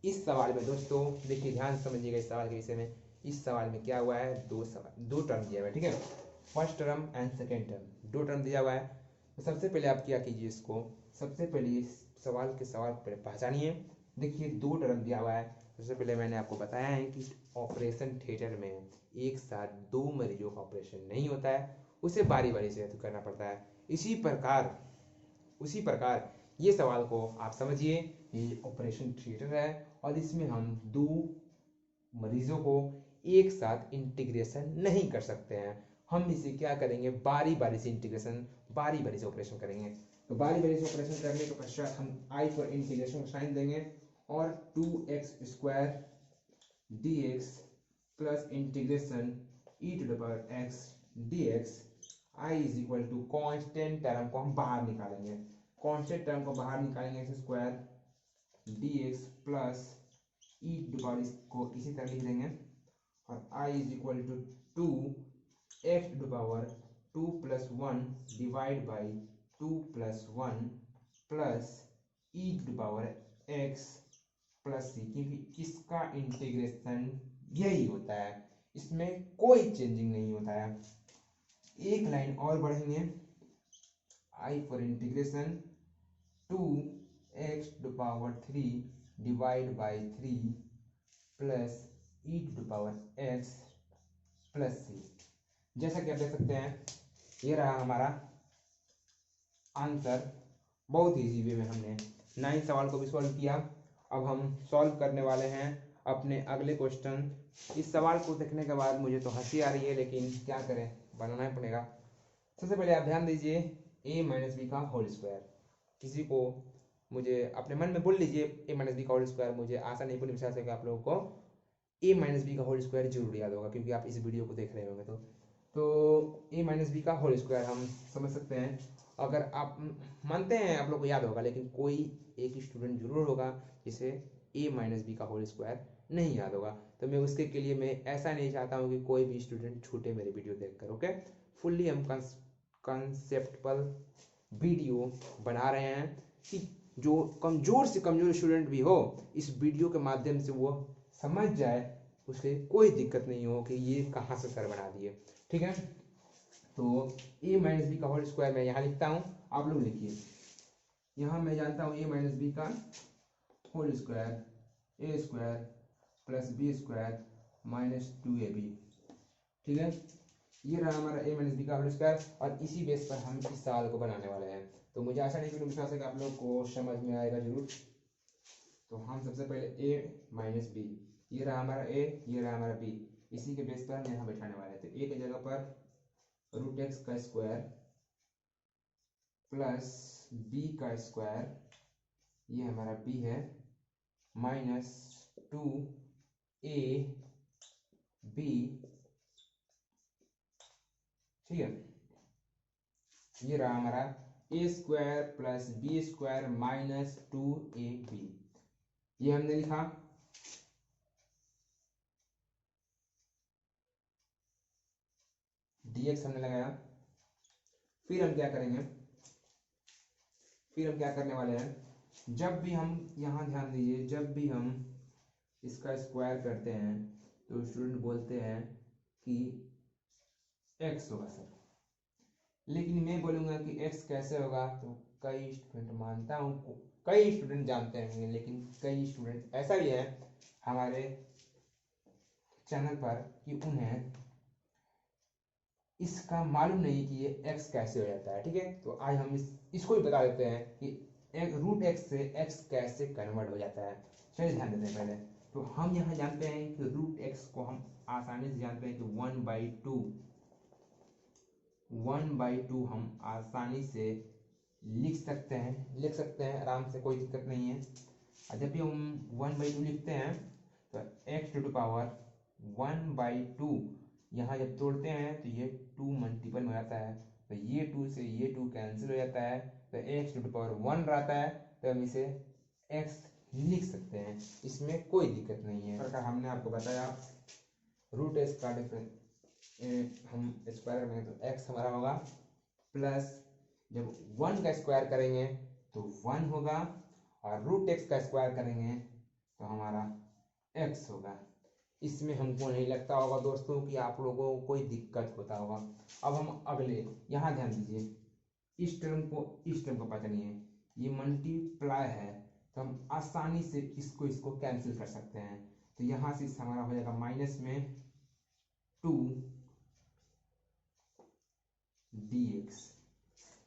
इस सवाल में दोस्तों देखिए, ध्यान से समझिएगा इस सवाल के विषय में। इस सवाल में क्या हुआ है, दो टर्म दिया हुआ है, ठीक है। First term and second term, 2 term दिया हुआ है। तो सबसे पहले आप क्या कीजिए, इसको सबसे पहले इस सवाल पहचानिए। देखिए 2 टर्म दिया हुआ है। सबसे पहले मैंने आपको बताया है कि ऑपरेशन थिएटर में एक साथ 2 मरीजों का ऑपरेशन नहीं होता है, उसे बारी बारी से करना पड़ता है। उसी प्रकार ये सवाल को आप समझिए, ये ऑपरेशन थिएटर है और इसमें हम 2 मरीजों को एक साथ इंटीग्रेशन नहीं कर सकते हैं। हम इसे क्या करेंगे, बारी बारी से इंटीग्रेशन, बारी बारी से ऑपरेशन करेंगे। तो बारी बारी से ऑपरेशन करने के पश्चात हम आई फॉर इंटीग्रेशन साइन देंगे और 2x² dx plus integration e⁴x dx i = constant term को हम बाहर निकालेंगे। कांस्टेंट टर्म को बाहर निकालेंगे, x² dx प्लस e⁴ को इसी तरह लिख देंगे और i = 2 x⁴ 2 + 1 divide by 2 + 1 plus e⁴ X plus C, क्योंकि इसका इंटीग्रेशन यही होता है, इसमें कोई चेंजिंग नहीं होता है। एक लाइन और बढ़ेंगे, I for integration 2x⁻³ divide by 3 plus e⁻x plus C. जैसा कि आप देख सकते हैं ये रहा हमारा आंसर। बहुत इजी वे में हमने 9 सवाल को भी सॉल्व किया। अब हम सॉल्व करने वाले हैं अपने अगले क्वेश्चन। इस सवाल को देखने के बाद मुझे तो हंसी आ रही है, लेकिन क्या करें, बनाना ही पड़ेगा। सबसे पहले आप ध्यान दीजिए a माइनस बी का होल स्क्वायर। किसी को मुझे अपने मन में बोल लीजिए a माइनस बी का होल स्क्वायर। मुझे आशा नहीं पूरी विश्वास है कि आप लोगों को a माइनस बी का होल स्क्वायर जरूर याद होगा, क्योंकि आप इस वीडियो को देख रहे होंगे। तो a माइनस बी का होल स्क्वायर हम समझ सकते हैं। अगर आप मानते हैं आप लोग को याद होगा, लेकिन कोई एक स्टूडेंट जरूर होगा जिसे a माइनस बी का होल स्क्वायर नहीं याद होगा। तो मैं उसके के लिए मैं ऐसा नहीं चाहता हूँ कि कोई भी स्टूडेंट छूटे मेरे वीडियो देखकर। ओके, फुल्ली हम कंसेप्टुअल वीडियो बना रहे हैं कि जो कमज़ोर से कमज़ोर स्टूडेंट भी हो, इस वीडियो के माध्यम से वो समझ जाए, उसे कोई दिक्कत नहीं हो कि ये कहाँ से सर बना दिए। ठीक है, तो a माइनस बी का होल स्क्वायर मैं यहाँ लिखता हूँ, आप लोग लिखिए। यहाँ मैं जानता हूँ a माइनस बी का whole square a square plus B square minus 2ab। ठीक है, ये रहा हमारा a माइनस बी का होल स्क्वायर, और इसी बेस पर हम इस सवाल को बनाने वाले हैं। तो मुझे आशा नहीं, विश्वास है कि आप लोग को समझ में आएगा जरूर। तो हम सबसे पहले a माइनस बी, ये रहा हमारा a, ये रहा हमारा b, इसी के बेस पर हम यहाँ बैठाने वाले हैं। तो a की जगह पर √x का स्क्वायर प्लस b का स्क्वायर, ये हमारा b है, माइनस 2ab। ठीक है, ये रहा हमारा a square plus b square minus 2ab, ये हमने लिखा। dx हमने लगाया। फिर हम क्या करेंगे, फिर हम क्या करने वाले हैं, जब भी हम, यहाँ ध्यान दीजिए, जब भी हम इसका स्क्वायर करते हैं तो स्टूडेंट बोलते हैं कि x होगा सर, लेकिन मैं बोलूँगा कि x कैसे होगा। तो कई स्टूडेंट, मानता हूँ कई स्टूडेंट जानते हैं, लेकिन कई स्टूडेंट ऐसा भी है हमारे चैनल पर कि उन्हें इसका मालूम नहीं कि ये x कैसे हो जाता है। ठीक है, तो आज हम इसको भी बता देते हैं कि √x से x कैसे कन्वर्ट हो जाता है। चलिए ध्यान देते हैं पहले। तो हम यहाँ जानते हैं कि √x को हम आसानी से जानते हैं कि 1/2 हम आसानी से लिख सकते हैं आराम से, कोई दिक्कत नहीं है। और जब भी हम 1/2 लिखते हैं तो x⁻² 1/2 यहाँ जब तोड़ते हैं तो ये 2 मल्टीपल हो जाता है, तो ये 2 से ये 2 कैंसिल हो जाता है, तो x⁻1 रहता है। तो हम इसे x लिख सकते हैं, इसमें कोई दिक्कत नहीं है। प्रकार हमने आपको बताया √x का डिफरेंस हम स्क्वायर में, तो x हमारा होगा प्लस, जब 1 का स्क्वायर करेंगे तो 1 होगा, और √x का स्क्वायर करेंगे तो हमारा x होगा। इसमें हमको नहीं लगता होगा दोस्तों कि आप लोगों को कोई दिक्कत होता होगा। अब हम अगले, यहाँ ध्यान दीजिए, इस टर्म को पहचानिए, ये मल्टीप्लाई है, तो हम आसानी से इसको कैंसिल कर सकते हैं। तो यहाँ से हमारा हो जाएगा माइनस में 2dx।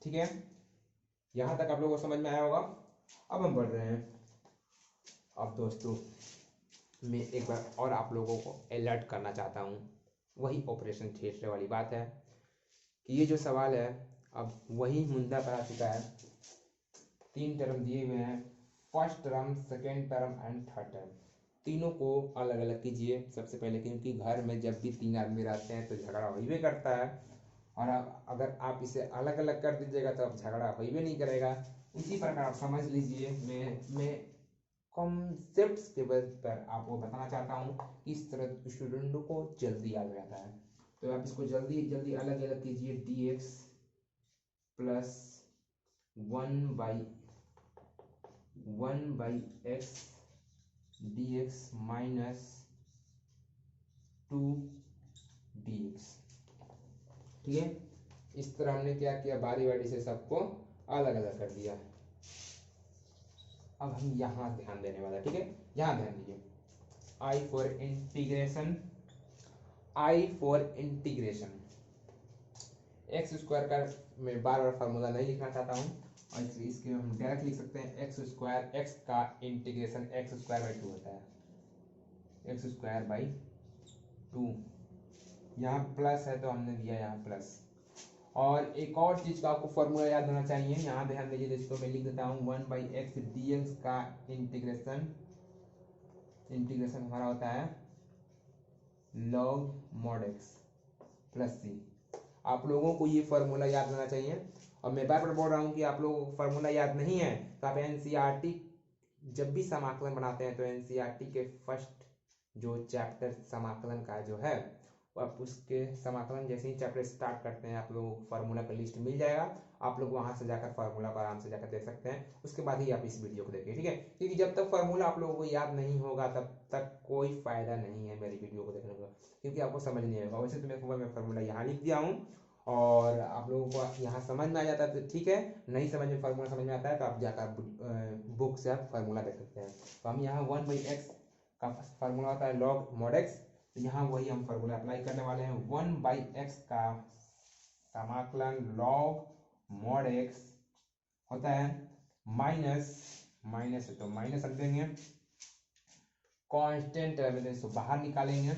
ठीक है, यहाँ तक आप लोगों को समझ में आया होगा। अब हम बढ़ रहे हैं। अब दोस्तों मैं एक बार और आप लोगों को अलर्ट करना चाहता हूँ, वही ऑपरेशन थिएटर वाली बात है कि ये जो सवाल है अब वही मुद्दा पर आ चुका है। 3 टर्म दिए हुए हैं, first term, second term and third term. तीनों को अलग अलग कीजिए सबसे पहले, क्योंकि घर में जब भी 3 आदमी रहते हैं तो झगड़ा हो ही करता है, और अगर आप इसे अलग अलग कर दीजिएगा तो अब झगड़ा हो ही नहीं करेगा। उसी प्रकार आप समझ लीजिए, मैं कॉन्सेप्ट्स के बेस पर आपको बताना चाहता हूँ कि इस तरह स्टूडेंटों को जल्दी याद रहता है। तो आप इसको जल्दी जल्दी अलग अलग कीजिए। dx plus 1/2 1/x dx minus 2 dx। ठीक है, इस तरह हमने क्या किया, बारी बारी से सबको अलग अलग कर दिया। अब हम यहाँ ध्यान देने वाला है। ठीक है, यहाँ ध्यान दीजिए, I for integration, I for integration X square का मैं बार बार फार्मूला नहीं लिखना चाहता हूँ, और इसलिए इसके हम डायरेक्ट लिख सकते हैं एक्स स्क्वायर, एक्स का इंटीग्रेशन एक्स स्क्वायर बाई 2 होता है, एक्स स्क्वायर बाई 2। यहाँ प्लस है तो हमने दिया यहाँ प्लस। और एक और चीज का आपको फॉर्मूला याद होना चाहिए, यहाँ ध्यान दीजिए, जिसको मैं लिख देता हूँ 1/x dx का इंटीग्रेशन, इंटीग्रेशन हमारा होता है log mod x प्लस सी। आप लोगों को ये फॉर्मूला याद होना चाहिए, और मैं बार बार बोल रहा हूँ कि आप लोगों को फॉर्मूला याद नहीं है तो आप एनसीईआरटी जब भी समाकलन बनाते हैं तो एनसीईआरटी के फर्स्ट जो चैप्टर समाकलन का जो है, आप उसके समाकलन जैसे ही चैप्टर स्टार्ट करते हैं आप लोगों को फार्मूला का लिस्ट मिल जाएगा, आप लोग वहां से जाकर फार्मूला को आराम से जाकर देख सकते हैं, उसके बाद ही आप इस वीडियो को देखिए। ठीक है, क्योंकि जब तक फार्मूला आप लोगों को याद नहीं होगा तब तक कोई फायदा नहीं है मेरी वीडियो को देखने का, क्योंकि आपको समझ नहीं आएगा। वैसे तो मैं फार्मूला यहाँ लिख दिया हूँ, और आप लोगों को यहाँ समझ में आ जाता है तो ठीक है, नहीं समझ में, फार्मूला समझ में आता है तो आप जाकर बुक से आप फार्मूला देख सकते हैं। तो हम यहाँ 1/x का फार्मूला होता है log mod x, तो यहाँ वही हम फार्मूला अप्लाई करने वाले हैं। 1/x का समाकलन log mod x होता है माइनस, माइनस है तो माइनस रख देंगे, कांस्टेंट है तो इसको बाहर निकालेंगे,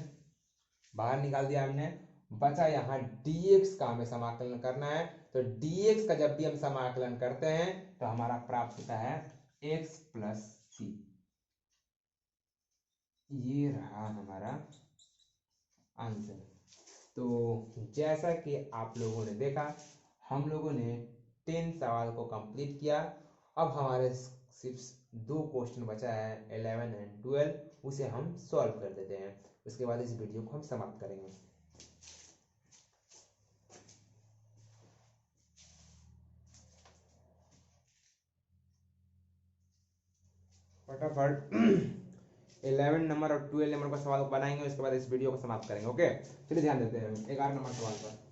बाहर निकाल दिया हमने, बचा यहाँ dx का हमें समाकलन करना है। तो dx का जब भी हम समाकलन करते हैं तो हमारा प्राप्त होता है x प्लस सी। ये रहा हमारा आंसर। तो जैसा कि आप लोगों ने देखा, हम लोगों ने 10 सवाल को कंप्लीट किया। अब हमारे सिर्फ 2 क्वेश्चन बचा है 11 एंड 12, उसे हम सॉल्व कर देते हैं, उसके बाद इस वीडियो को हम समाप्त करेंगे। फटाफट 11 नंबर और 12 नंबर का सवाल बनाएंगे, उसके बाद इस वीडियो को समाप्त करेंगे। ओके, चलिए ध्यान देते हैं 11 नंबर सवाल पर।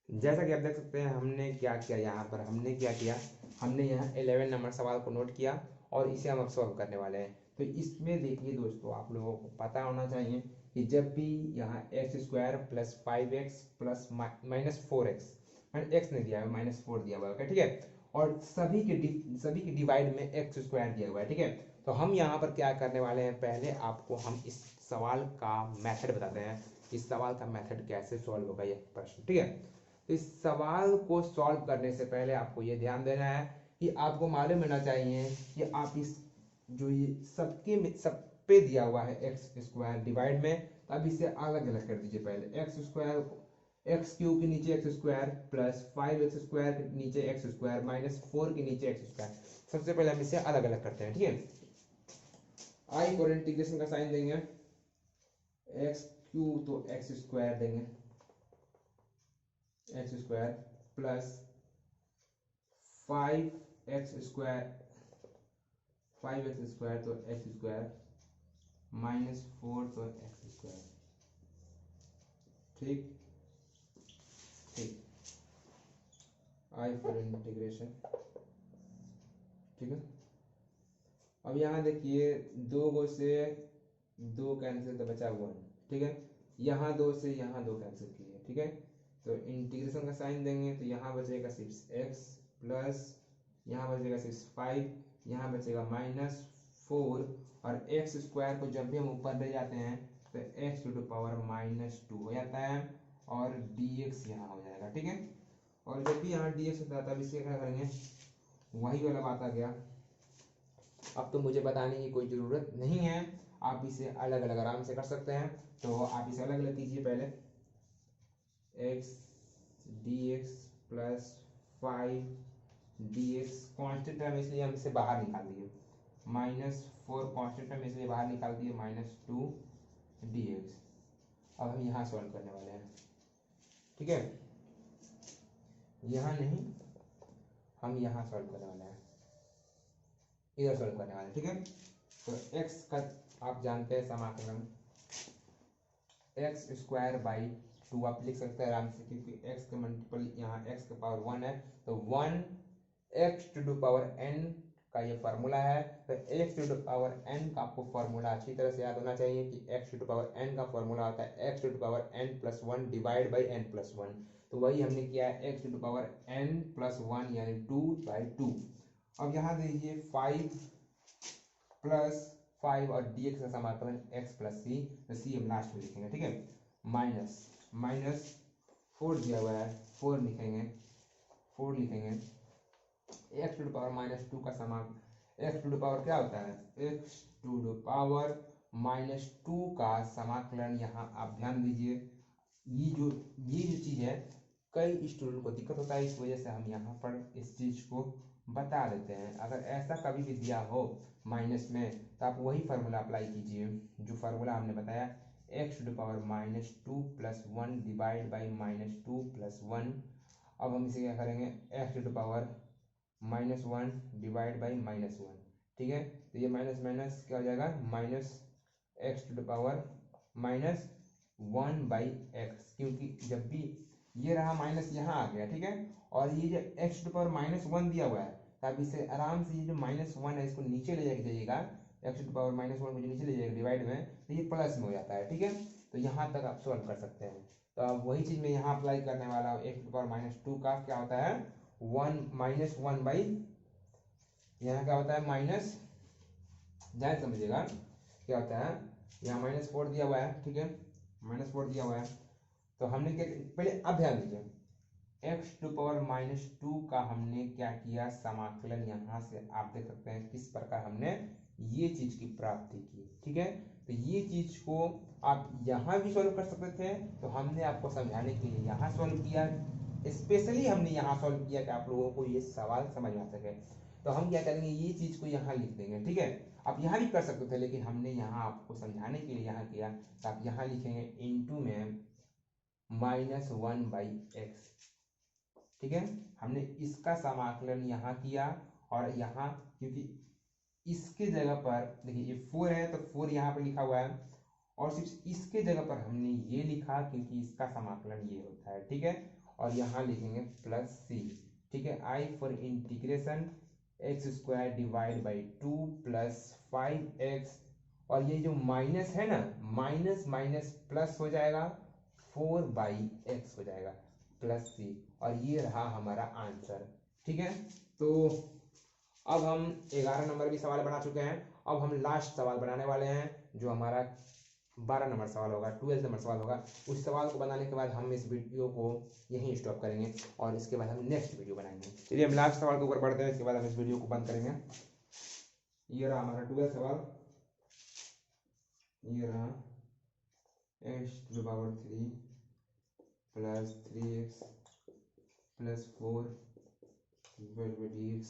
जैसा कि आप देख सकते हैं हमने क्या किया, यहाँ पर हमने क्या किया, हमने यहाँ 11 नंबर सवाल को नोट किया और इसे हम अब सॉल्व करने वाले हैं। तो इसमें देखिए दोस्तों, आप लोगों को पता होना चाहिए कि जब भी यहाँ x square plus 5x plus minus 4x, x नहीं दिया है, माइनस 4 दिया हुआ है, ठीक है, और सभी के डिवाइड में एक्स स्क्वायर दिया हुआ है, ठीक है। तो हम यहाँ पर क्या करने वाले हैं, पहले आपको हम इस सवाल का मेथड बताते हैं, इस सवाल का मेथड कैसे सॉल्व होगा ये प्रश्न, ठीक है। तो इस सवाल को सॉल्व करने से पहले आपको ये ध्यान देना है कि आपको मालूम होना चाहिए कि आप इस जो ये सब पे दिया हुआ है एक्स स्क्वायर डिवाइड में, अब इसे अलग अलग कर दीजिए। पहले एक्स स्क्वायर, एक्स क्यूब के नीचे x square plus 5x square के नीचे एक्स स्क्वायर माइनस 4 के नीचे एक्स स्क्वायर, सबसे पहले हम इसे अलग अलग करते हैं, ठीक है। आई फॉर इंटीग्रेशन का साइन देंगे, एक्स क्यूब तो एक्स स्क्वायर देंगे, x square plus 5x square, 5x square तो एक्स स्क्वायर माइनस 4 तो एक्स स्क्वायर, ठीक ठीक। आई फॉर इंटीग्रेशन, ठीक है। अब यहाँ देखिए 2 से 2 कैंसिल तो बचा 1, ठीक है, यहाँ 2 से यहाँ 2 कैंसिल किए, ठीक है। तो इंटीग्रेशन का साइन देंगे तो यहाँ बचेगा सिर्फ x प्लस, यहाँ बचेगा सिर्फ 5, यहाँ बचेगा माइनस 4, और एक्स स्क्वायर को जब भी हम ऊपर ले जाते हैं तो x to the power minus 2 हो जाता है, और dx यहाँ हो जाएगा, ठीक है। और जब भी यहाँ dx होता है तब इसे क्या करेंगे, वही वाला बात आ गया। अब तो मुझे बताने की कोई ज़रूरत नहीं है, आप इसे अलग अलग आराम से कर सकते हैं। तो आप इसे अलग अलग कीजिए। पहले x dx plus 5dx constant term इसलिए हम इसे बाहर निकाल दिए, -4 कॉन्स्टेंट टर्म इसलिए बाहर निकाल दिए, -2dx। अब हम यहाँ सॉल्व करने वाले हैं, ठीक है, यहाँ नहीं, हम यहाँ सॉल्व करने वाले हैं, इधर सॉल्व करने वाले हैं, ठीक है। तो x का आप जानते हैं समाकलन x स्क्वायर बाई 2 आप लिख सकते हैं आराम से, क्योंकि x का मल्टीपल यहाँ x का पावर 1 है, तो 1 x to the power n का ये फार्मूला है। तो x to the power n का आपको फार्मूला अच्छी तरह से याद होना चाहिए कि x to the power n का फार्मूला होता है x to the power n plus 1 divide by n plus 1। तो वही हमने किया है, x to the power n plus 1 यानी 2/2। अब यहाँ दीजिए 5 प्लस 5 और dx का समाकलन x प्लस c, तो c हम लास्ट में लिखेंगे, ठीक है। माइनस 4 दिया हुआ है, 4 लिखेंगे x टू द पावर -2 का समाकलन, x टू द पावर क्या होता है, x टू द पावर -2 का समाकलन। यहाँ आप ध्यान दीजिए, ये जो चीज़ है, कई स्टूडेंट को दिक्कत होता है, इस वजह से हम यहाँ पर इस चीज़ को बता देते हैं। अगर ऐसा कभी भी दिया हो माइनस में, तो आप वही फार्मूला अप्लाई कीजिए जो फार्मूला हमने बताया, x to the power -2 plus 1 divide by -2 plus 1। अब हम इसे क्या करेंगे, x to the power -1 divide by -1, ठीक है। तो ये माइनस माइनस क्या हो जाएगा, -x to the power -1/x, क्योंकि जब भी ये रहा माइनस यहाँ आ गया, ठीक है, और ये जो x टू पावर -1 दिया हुआ है, तब इसे आराम से ये जो -1 है इसको नीचे ले जाइएगा, x टू पावर -1 को नीचे ले जाइएगा डिवाइड में, तो ये प्लस में हो जाता है, ठीक है। तो यहाँ तक आप सॉल्व कर सकते हैं। तो अब वही चीज़ मैं यहाँ अप्लाई करने वाला हूँ, x टू पावर -2 का क्या होता है, 1 बाई, यहाँ क्या होता है माइनस, ध्यान समझिएगा क्या होता है, यहाँ -4 दिया हुआ है, ठीक है, -4 दिया हुआ है। तो हमने क्या, पहले अब ध्यान दीजिए, x टू पावर -2 का हमने क्या किया, समाकलन यहाँ से आप देख सकते हैं किस प्रकार हमने ये चीज की प्राप्ति की, ठीक है। तो ये चीज को आप यहाँ भी सॉल्व कर सकते थे, तो हमने आपको समझाने के लिए यहाँ सॉल्व किया, स्पेशली हमने यहाँ सॉल्व किया कि आप लोगों को ये सवाल समझ आ सके। तो हम क्या करेंगे, ये चीज को यहाँ लिख देंगे, ठीक है। आप यहाँ भी कर सकते थे, लेकिन हमने यहाँ आपको समझाने के लिए यहाँ किया, तो आप यहाँ लिखेंगे इनटू में -1/x, ठीक है। हमने इसका समाकलन यहाँ किया, और यहाँ क्योंकि इसके जगह पर देखिए ये 4 है, तो 4 यहाँ पर लिखा हुआ है, और सिर्फ इसके जगह पर हमने ये लिखा क्योंकि इसका समाकलन ये होता है, ठीक है। और यहाँ लिखेंगे प्लस c, ठीक है। I for integration x² divide by 2 plus 5x, और ये जो माइनस है ना, माइनस माइनस प्लस हो जाएगा, 4/x हो जाएगा प्लस c, और ये रहा हमारा आंसर, ठीक है। तो अब हम 11 नंबर भी सवाल बना चुके हैं, अब हम लास्ट सवाल बनाने वाले हैं, जो हमारा 12 नंबर सवाल होगा, 12 नंबर सवाल होगा। उस सवाल को बनाने के बाद हम इस वीडियो को यहीं स्टॉप करेंगे, और इसके बाद हम नेक्स्ट वीडियो बनाएंगे। चलिए हम लास्ट सवाल के ऊपर बढ़ते हैं, इसके बाद हम इस वीडियो को बंद करेंगे। ये रहा हमारा 12 सवाल, ये रहा x³ plus 3x plus 4 dx।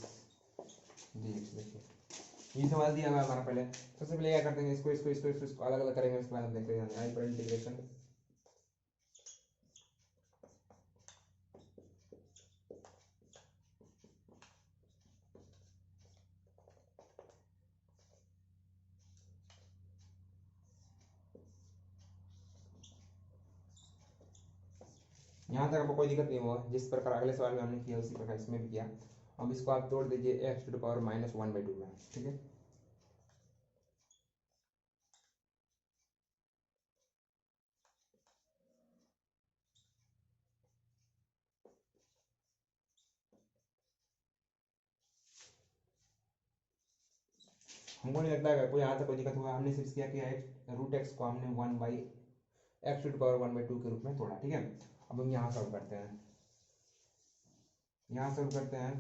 देखिए ये सवाल दिया हुआ है हमारा, पहले सबसे पहले क्या करते हैं, इसको अलग अलग करेंगे, उसके बाद हम देखते हैं आई पर इंटीग्रेशन। यहाँ तक आपको कोई दिक्कत नहीं हुआ, जिस प्रकार अगले सवाल में हमने किया उसी प्रकार इसमें भी किया। अब इसको आप तोड़ दीजिए x टू पावर -1/2 में, ठीक है। हमको नहीं लगता है कोई यहाँ तक कोई दिक्कत हुआ, हमने सिर्फ क्या किया है, √x को हमने 1/x टू पावर 1/2 के रूप में तोड़ा, ठीक है। अब हम यहाँ सॉल्व करते हैं, यहाँ सॉल्व करते हैं।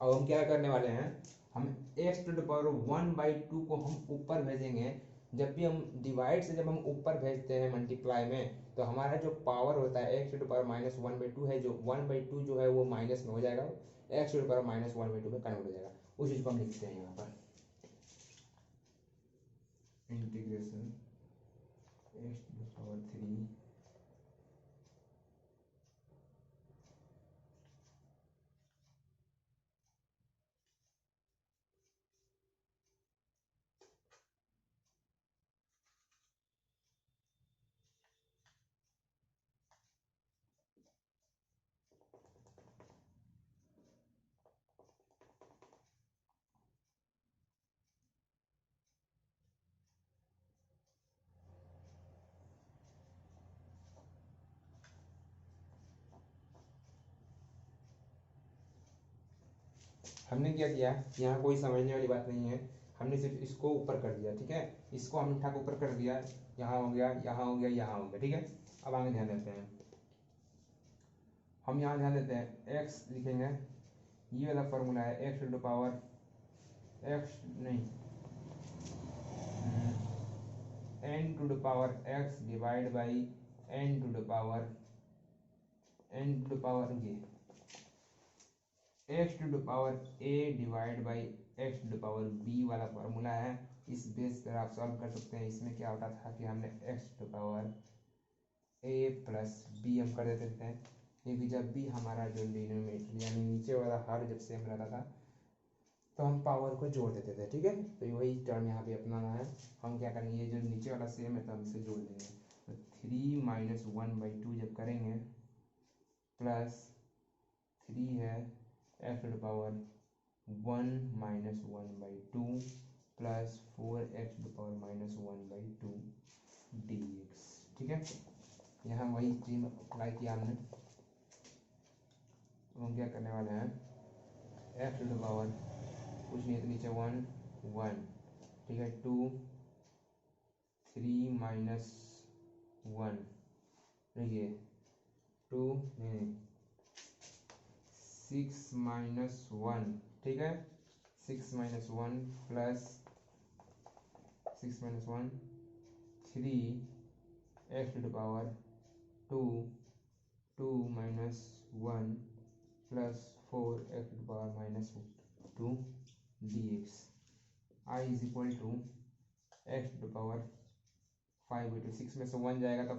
अब हम क्या करने वाले हैं, हम एक्स टू द पावर 1/2 को हम ऊपर भेजेंगे। जब भी हम डिवाइड से जब हम ऊपर भेजते हैं मल्टीप्लाई में, तो हमारा जो पावर होता है एक्स टू द पावर -1/2 है, जो 1/2 जो है वो माइनस में हो जाएगा, एक्स टू द पावर -1/2 में कन्वर्ट हो जाएगा। उस चीज को हम लिखते हैं यहाँ पर integration x to the power 3 हमने क्या किया, यहाँ कोई समझने वाली बात नहीं है, हमने सिर्फ इसको ऊपर कर दिया, ठीक है। इसको हमने उठा के ऊपर कर दिया, यहाँ हो गया, यहाँ हो गया, यहाँ हो गया, ठीक है। अब आगे ध्यान देते हैं, हम यहाँ ध्यान देते हैं x लिखेंगे, ये वाला फॉर्मूला है x to the power x नहीं n to the power x divide by n to the power ये x to the power a divide by x to the power b वाला फॉर्मूला है। इस बेस पर आप सॉल्व कर सकते हैं। इसमें क्या होता था कि हमने x to the power a plus b हम कर देते थे, क्योंकि जब भी हमारा जो डिनोमिनेटर यानी नीचे वाला हर जब सेम रहता था तो हम पावर को जोड़ देते थे, ठीक है। तो वही टर्म यहाँ पे अपनाना है। हम क्या करेंगे, ये जो नीचे वाला सेम है तो हम इसे जोड़ देंगे, तो 3 - 1/2 जब करेंगे प्लस 3 है x to the power 1 - 1/2 plus 4 x to the power -1/2 dx, ठीक है। यहाँ वही चीज अप्लाई किया हमने। हम क्या करने वाले हैं, एक्स टू द पावर कुछ नहीं है तो नीचे 1 1, ठीक है, 2 3 - 1, देखिए 2 नहीं 6 - 1, ठीक है, 6 - 1 plus 6 - 1 3 x to the power 2 2 - 1 plus 4 x to the power -2 dx। I is equal to x to the power 5/2, 6 में से 1 जाएगा तो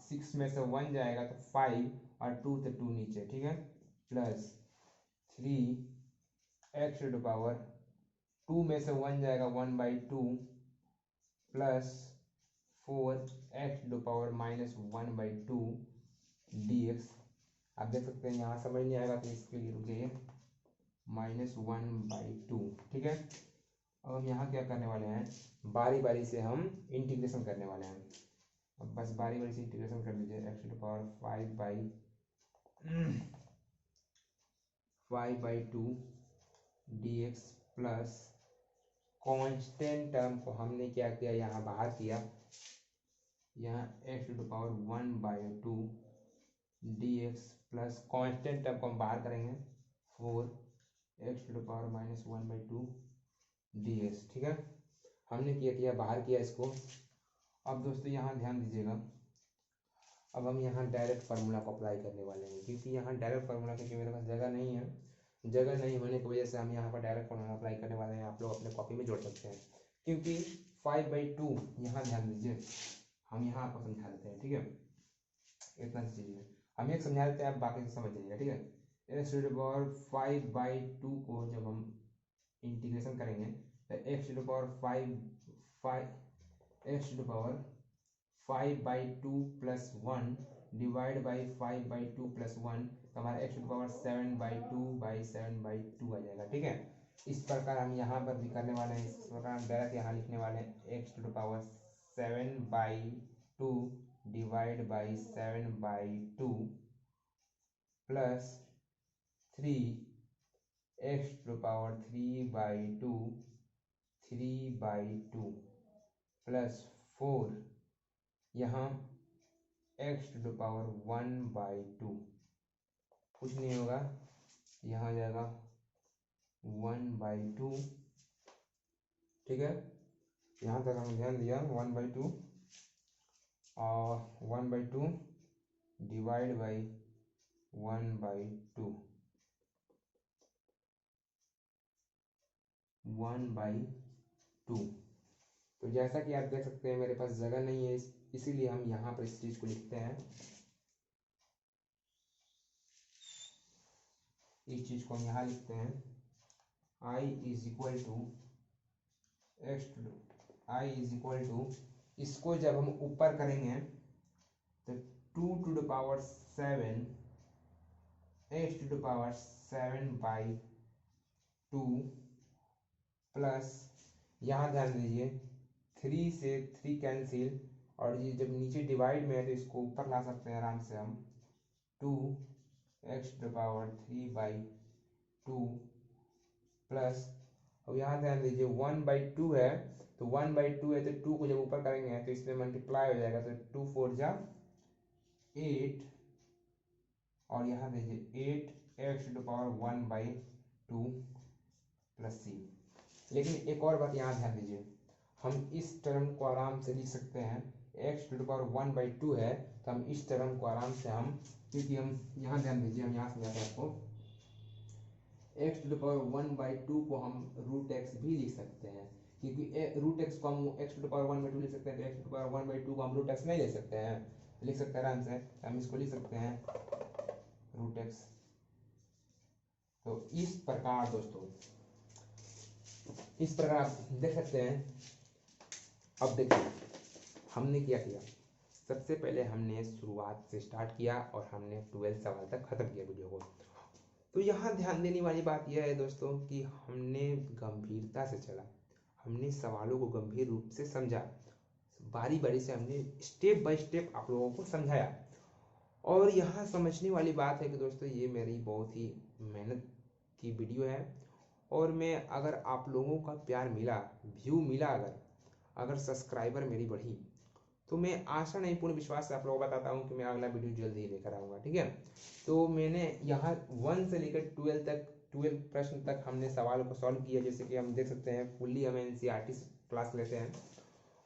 6 में से 1 जाएगा तो 5 और 2 तो 2 नीचे, ठीक है, plus 3 x to the power 2 में से 1 जाएगा 1/2 plus 4 x to the power -1/2 dx। आप देख सकते हैं यहाँ समझ नहीं आएगा तो इसके लिए रुक जाइए, -1/2, ठीक है। अब हम यहाँ क्या करने वाले हैं, बारी बारी से हम इंटीग्रेशन करने वाले हैं। अब बस बारी बारी से इंटीग्रेशन कर लीजिए, x to the power 5/2 dx plus constant term को हमने क्या किया, यहाँ बाहर किया, यहाँ x to the power 1/2 dx plus constant term को हम बाहर करेंगे 4 x to the power -1/2 dx, ठीक है। हमने किया बाहर किया इसको। अब दोस्तों यहाँ ध्यान दीजिएगा, अब हम यहाँ डायरेक्ट फार्मूला को अप्लाई करने वाले हैं, क्योंकि यहाँ डायरेक्ट फार्मूला क्योंकि मेरे पास जगह नहीं है, जगह नहीं होने की वजह से हम यहाँ पर डायरेक्ट फार्मूला अप्लाई करने वाले हैं। आप लोग अपने कॉपी में जोड़ सकते हैं, क्योंकि 5/2 यहाँ ध्यान दीजिए, हम यहाँ आपको समझा देते हैं, ठीक है। इतना सी चीज़ है, हम एक समझा देते हैं, आप बाकी से समझ जाइएगा, ठीक है। एक्स टू द पावर 5/2 को जब हम इंटीग्रेशन करेंगे तो x to the power 5/2 plus 1 divide by 5/2 plus 1, तो हमारा एक्स टू द पावर 7/2 आ जाएगा, ठीक है। इस प्रकार हम यहाँ पर भी करने वाले हैं, इस प्रकार हम डायरेक्ट यहाँ लिखने वाले हैं x to the power 7/2 divide by 7/2 plus 3 x to the power 3/2 plus 4 यहाँ एक्स टू द पावर 1/2, कुछ नहीं होगा, यहाँ आ जाएगा 1/2, ठीक है, यहाँ तक हम ध्यान दिया 1/2 और 1/2 डिवाइड बाई 1/2 1/2। तो जैसा कि आप देख सकते हैं मेरे पास जगह नहीं है, इसीलिए हम यहाँ पर इस चीज को लिखते हैं, इस चीज को हम यहाँ लिखते हैं i इज इक्वल टू इसको जब हम ऊपर करेंगे तो 2⁷ x⁷ प्लस यहाँ ध्यान दीजिए 3 से 3 कैंसिल, और ये जब नीचे डिवाइड में है तो इसको ऊपर ला सकते हैं आराम से हम, 2x⁴/2 प्लस, अब यहाँ ध्यान दीजिए 1/2 है, तो 1/2 है तो 2 को जब ऊपर करेंगे तो इसमें मल्टीप्लाई हो जाएगा, तो 2×4=8 और यहाँ देखिए 8x⁴1/2 प्लस c। लेकिन एक और बात यहाँ ध्यान दीजिए, हम इस टर्म को आराम से लिख सकते हैं, x⁴1/2 है तो हम इस टर्म को आराम से हम, क्योंकि हम यहाँ ध्यान दीजिए, हम यहाँ समझाते हैं आपको, x⁴1/2 को हम √x भी लिख सकते हैं, क्योंकि √x को हम x⁴1/2 लिख सकते हैं, तो x⁴1/2 को हम √x नहीं ले सकते हैं, लिख सकते हैं आराम से, हम इसको लिख सकते हैं √x। तो इस प्रकार दोस्तों, इस प्रकार आप देख सकते हैं। अब देखिए हमने क्या किया, सबसे पहले हमने शुरुआत से स्टार्ट किया और हमने 12 सवाल तक खत्म किया वीडियो को। तो यहाँ ध्यान देने वाली बात यह है दोस्तों कि हमने गंभीरता से चला, हमने सवालों को गंभीर रूप से समझा, बारी बारी से हमने स्टेप बाय स्टेप आप लोगों को समझाया। और यहाँ समझने वाली बात है कि दोस्तों ये मेरी बहुत ही मेहनत की वीडियो है, और मैं अगर आप लोगों का प्यार मिला, व्यू मिला, अगर सब्सक्राइबर मेरी बढ़ी, तो मैं आशा नहीं पूर्ण विश्वास से आप लोगों को बताता हूँ कि मैं अगला वीडियो जल्दी ही लेकर आऊँगा, ठीक है। तो मैंने यहाँ 1 से लेकर 12 प्रश्न तक हमने सवालों को सॉल्व किया, जैसे कि हम देख सकते हैं फुल्ली हम NCERT क्लास लेते हैं,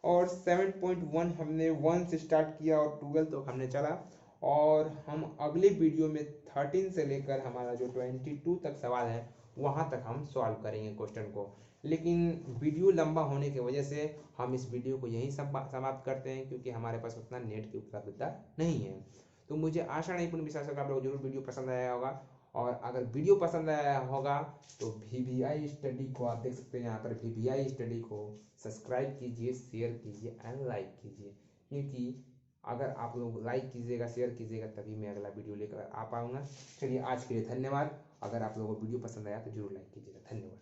और 7.1 हमने 1 से स्टार्ट किया और 12 तक हमने चला, और हम अगले वीडियो में 13 से लेकर हमारा जो 22 तक सवाल है वहाँ तक हम सॉल्व करेंगे क्वेश्चन को। लेकिन वीडियो लंबा होने की वजह से हम इस वीडियो को यहीं समाप्त करते हैं, क्योंकि हमारे पास उतना नेट की उपलब्धता नहीं है। तो मुझे आशा नहीं पूर्ण विश्वास है आप लोगों को जरूर वीडियो पसंद आया होगा, और अगर वीडियो पसंद आया होगा तो VVI स्टडी को आप देख सकते हैं, यहाँ पर VVI स्टडी को सब्सक्राइब कीजिए, शेयर कीजिए एंड लाइक कीजिए, क्योंकि अगर आप लोग लाइक कीजिएगा, शेयर कीजिएगा, तभी मैं अगला वीडियो लेकर आ पाऊंगा। चलिए आज के लिए धन्यवाद। अगर आप लोगों को वीडियो पसंद आया तो जरूर लाइक कीजिएगा। धन्यवाद।